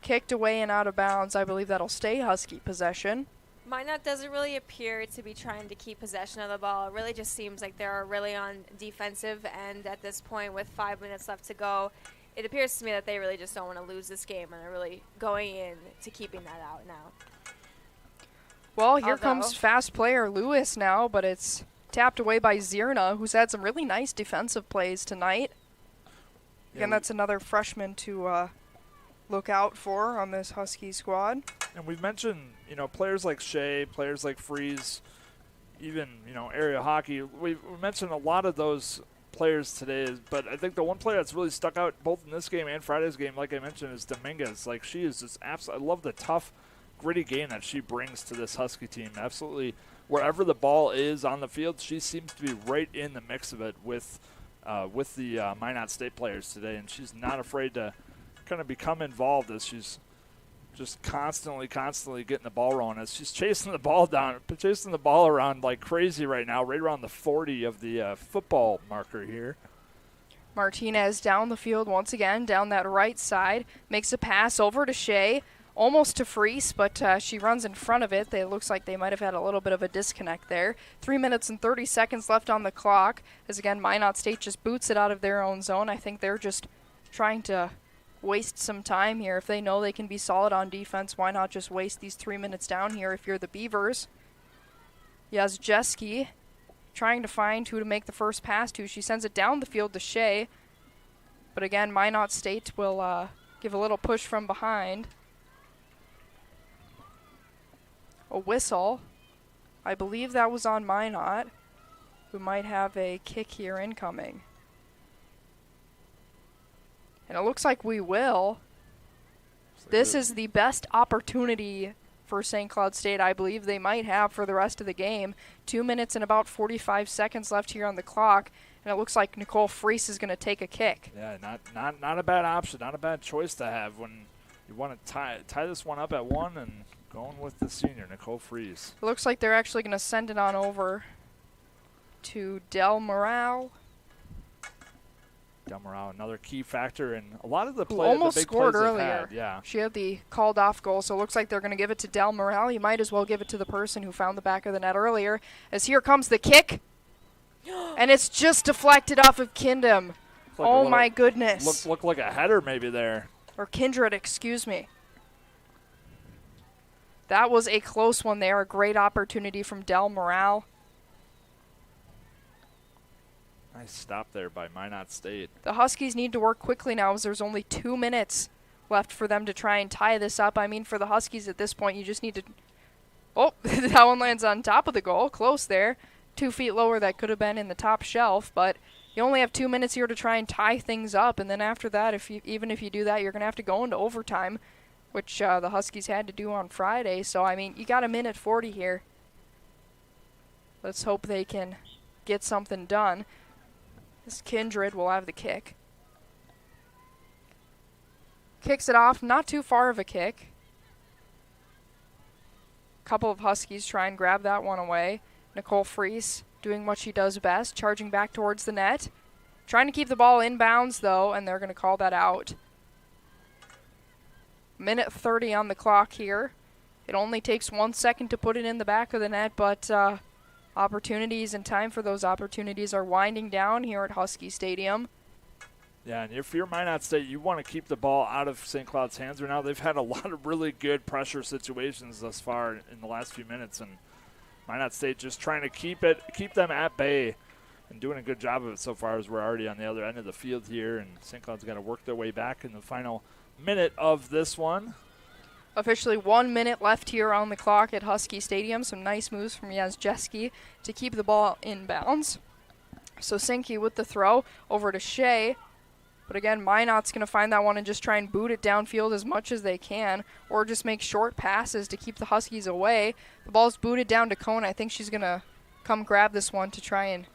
Speaker 15: kicked away and out of bounds. I believe that'll stay Husky possession.
Speaker 17: Minot doesn't really appear to be trying to keep possession of the ball. It really just seems like they're really on defensive end at this point with 5 minutes left to go. it appears to me that they really just don't want to lose this game and are really going in to keeping that out now.
Speaker 15: Well, here comes fast player Lewis now, but it's tapped away by Zierna, who's had some really nice defensive plays tonight. Again, that's another freshman to look out for on this Husky squad.
Speaker 16: And we've mentioned, players like Shea, players like Freeze, even, area hockey. We've mentioned a lot of those players today, but I think the one player that's really stuck out both in this game and Friday's game, like I mentioned, is Dominguez. Like, she is just absolutely, I love the tough, gritty game that she brings to this Husky team. Absolutely, wherever the ball is on the field, she seems to be right in the mix of it with the Minot State players today, and she's not afraid to kind of become involved as she's just constantly getting the ball rolling as she's chasing the ball around like crazy right now, right around the 40 of the football marker here.
Speaker 15: Martinez down the field once again, down that right side, makes a pass over to Shea, almost to Freese, but she runs in front of it. It looks like they might have had a little bit of a disconnect there. 3 minutes and 30 seconds left on the clock, as again, Minot State just boots it out of their own zone. I think they're just trying to waste some time here. If they know they can be solid on defense, why not just waste these 3 minutes down here if you're the Beavers? Yazjeski trying to find who to make the first pass to. She sends it down the field to Shea. But again, Minot State will give a little push from behind. A whistle. I believe that was on Minot, who might have a kick here incoming. And it looks like we will. This is the best opportunity for St. Cloud State I believe they might have for the rest of the game. 2 minutes and about 45 seconds left here on the clock, and it looks like Nicole Freese is going to take a kick.
Speaker 16: Yeah, not a bad option, not a bad choice to have when you want to tie this one up at one and going with the senior, Nicole Freese.
Speaker 15: It looks like they're actually going to send it on over to Del Moral.
Speaker 16: Del Moral, another key factor in a lot of the
Speaker 15: plays. Almost
Speaker 16: the big
Speaker 15: scored
Speaker 16: plays
Speaker 15: earlier.
Speaker 16: Yeah.
Speaker 15: She had the called off goal, so it looks like they're going to give it to Del Moral. You might as well give it to the person who found the back of the net earlier, as here comes the kick. And it's just deflected off of Kindem. Like my goodness.
Speaker 16: Looked like a header maybe there.
Speaker 15: Or Kindred, excuse me. That was a close one there. A great opportunity from Del Moral.
Speaker 16: Nice stop there by Minot State.
Speaker 15: The Huskies need to work quickly now as there's only 2 minutes left for them to try and tie this up. I mean, for the Huskies at this point, you just need to... Oh, that one lands on top of the goal. Close there. 2 feet lower, that could have been in the top shelf, but you only have 2 minutes here to try and tie things up, and then after that, even if you do that, you're going to have to go into overtime, which the Huskies had to do on Friday. So, I mean, you got a minute 40 here. Let's hope they can get something done. This Kindred will have the kick. Kicks it off, not too far of a kick. Couple of Huskies try and grab that one away. Nicole Freese doing what she does best, charging back towards the net. Trying to keep the ball inbounds, though, and they're going to call that out. Minute 30 on the clock here. It only takes 1 second to put it in the back of the net, but opportunities and time for those opportunities are winding down here at Husky Stadium.
Speaker 16: Yeah, and if you're Minot State, you want to keep the ball out of St. Cloud's hands right now. They've had a lot of really good pressure situations thus far in the last few minutes, and Minot State just trying to keep them at bay and doing a good job of it so far as we're already on the other end of the field here, and St. Cloud's got to work their way back in the final minute of this one.
Speaker 15: Officially 1 minute left here on the clock at Husky Stadium. Some nice moves from Yazjeski to keep the ball inbounds. So Sinke with the throw over to Shea. But again, Minot's going to find that one and just try and boot it downfield as much as they can, or just make short passes to keep the Huskies away. The ball's booted down to Cone. I think she's going to come grab this one to try and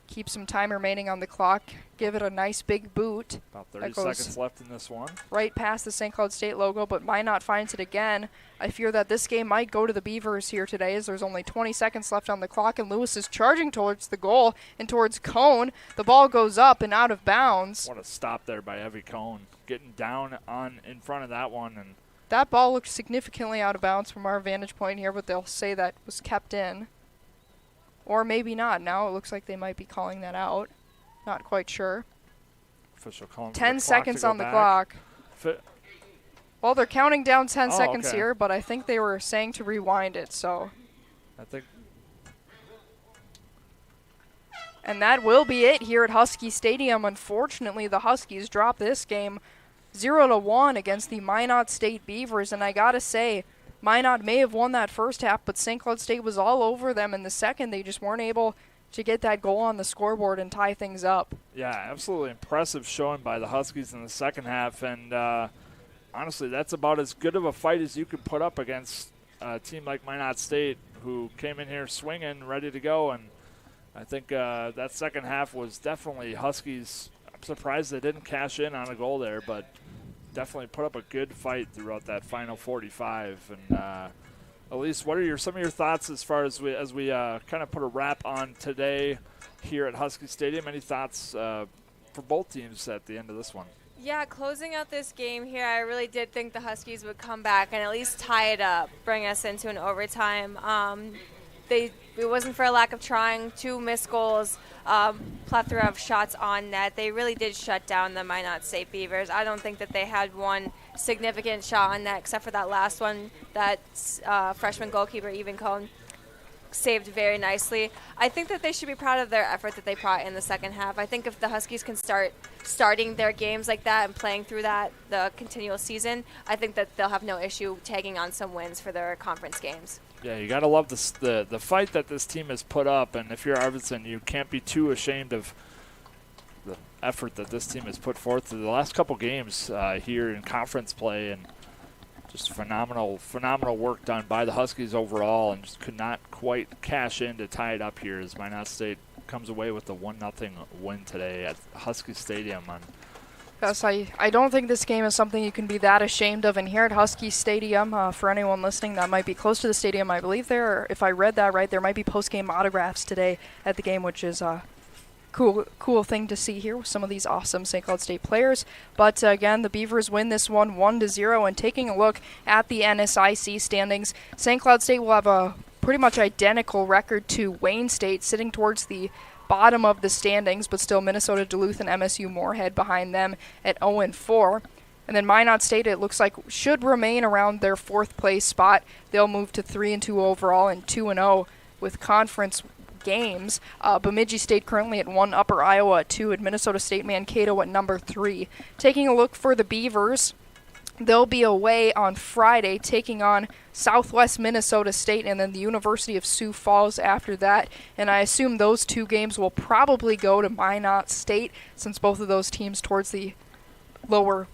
Speaker 15: keep some time remaining on the clock. Give it a nice big boot.
Speaker 16: About 30 seconds left in this one.
Speaker 15: Right past the St. Cloud State logo, but Minot finds it again. I fear that this game might go to the Beavers here today, as there's only 20 seconds left on the clock, and Lewis is charging towards the goal and towards Cone. The ball goes up and out of bounds.
Speaker 16: What a stop there by Evie Cone. Getting down in front of that one. And
Speaker 15: that ball looked significantly out of bounds from our vantage point here, but they'll say that was kept in. Or maybe not. Now it looks like they might be calling that out. Not quite sure.
Speaker 16: Official calling
Speaker 15: 10 seconds on the clock. Well, they're counting down 10 seconds here, but I think they were saying to rewind it, so.
Speaker 16: I think.
Speaker 15: And that will be it here at Husky Stadium. Unfortunately, the Huskies dropped this game 0-1 against the Minot State Beavers, and I gotta say, Minot may have won that first half, but St. Cloud State was all over them in the second. They just weren't able to get that goal on the scoreboard and tie things up.
Speaker 16: Yeah, absolutely impressive showing by the Huskies in the second half, and honestly, that's about as good of a fight as you could put up against a team like Minot State, who came in here swinging, ready to go, and I think that second half was definitely Huskies. I'm surprised they didn't cash in on a goal there, but definitely put up a good fight throughout that final 45. And Elise, what are some of your thoughts as far as we kind of put a wrap on today here at Husky Stadium? Any thoughts for both teams at the end of this one?
Speaker 17: Yeah, closing out this game here, I really did think the Huskies would come back and at least tie it up, bring us into an overtime. It wasn't for a lack of trying. 2 missed goals, plethora of shots on net. They really did shut down the Minot State Beavers. I don't think that they had one significant shot on net except for that last one that freshman goalkeeper Even Cohn saved very nicely. I think that they should be proud of their effort that they brought in the second half. I think if the Huskies can starting their games like that and playing through that the continual season, I think that they'll have no issue tagging on some wins for their conference games. Yeah,
Speaker 16: you got to love the fight that this team has put up, and if you're Arvidsson, you can't be too ashamed of the effort that this team has put forth through the last couple games here in conference play, and just phenomenal work done by the Huskies overall, and just could not quite cash in to tie it up here as Minot State comes away with the 1-0 win today at Husky Stadium.
Speaker 15: Yes, I don't think this game is something you can be that ashamed of. And here at Husky Stadium, for anyone listening that might be close to the stadium, I believe if I read that right, there might be post-game autographs today at the game, which is cool thing to see here with some of these awesome St. Cloud State players. But again, the Beavers win this one 1-0. And taking a look at the NSIC standings, St. Cloud State will have a pretty much identical record to Wayne State, sitting towards the bottom of the standings, but still Minnesota, Duluth, and MSU Moorhead behind them at 0-4. And then Minot State, it looks like, should remain around their 4th place spot. They'll move to 3-2 overall and 2-0 with conference games. Bemidji State currently at 1, Upper Iowa at 2, and Minnesota State Mankato at number 3. Taking a look for the Beavers, they'll be away on Friday, taking on Southwest Minnesota State and then the University of Sioux Falls after that. And I assume those 2 games will probably go to Minot State, since both of those teams towards the lower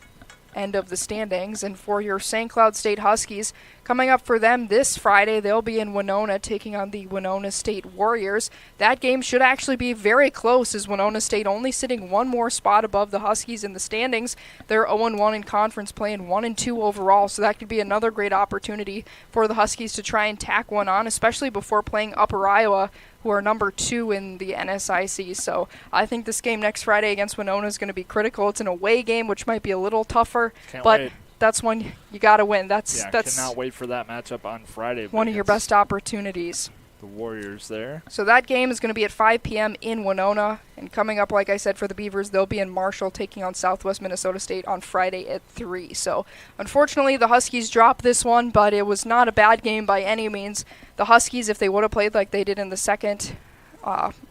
Speaker 15: end of the standings. And for your St. Cloud State Huskies, coming up for them this Friday, they'll be in Winona taking on the Winona State Warriors. That game should actually be very close, as Winona State only sitting 1 more spot above the Huskies in the standings. They're 0-1 in conference play and 1-2 overall, so that could be another great opportunity for the Huskies to try and tack one on, especially before playing Upper Iowa, who are number 2 in the NSIC. So I think this game next Friday against Winona is going to be critical. It's an away game, which might be a little tougher, but that's one you got to win. That's
Speaker 16: cannot wait for that matchup on Friday.
Speaker 15: One of your best opportunities.
Speaker 16: The Warriors there.
Speaker 15: So that game is going to be at 5 p.m. in Winona. And coming up, like I said, for the Beavers, they'll be in Marshall taking on Southwest Minnesota State on Friday at 3. So unfortunately, the Huskies dropped this one, but it was not a bad game by any means. The Huskies, if they would have played like they did in the second,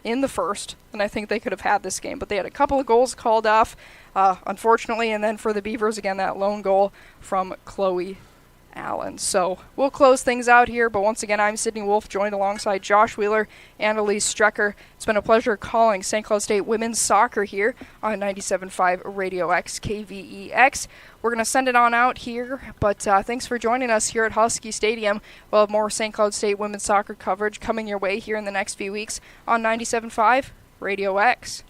Speaker 15: in the first, then I think they could have had this game. But they had a couple of goals called off, unfortunately. And then for the Beavers, again, that lone goal from Chloe Allen. So we'll close things out here, but once again, I'm Sydney Wolf, joined alongside Josh Wheeler and Elise Strecker. It's been a pleasure calling St. Cloud State women's soccer here on 97.5 Radio X KVEX. We're going to send it on out here, but thanks for joining us here at Husky Stadium. We'll have more St. Cloud State women's soccer coverage coming your way here in the next few weeks on 97.5 Radio X.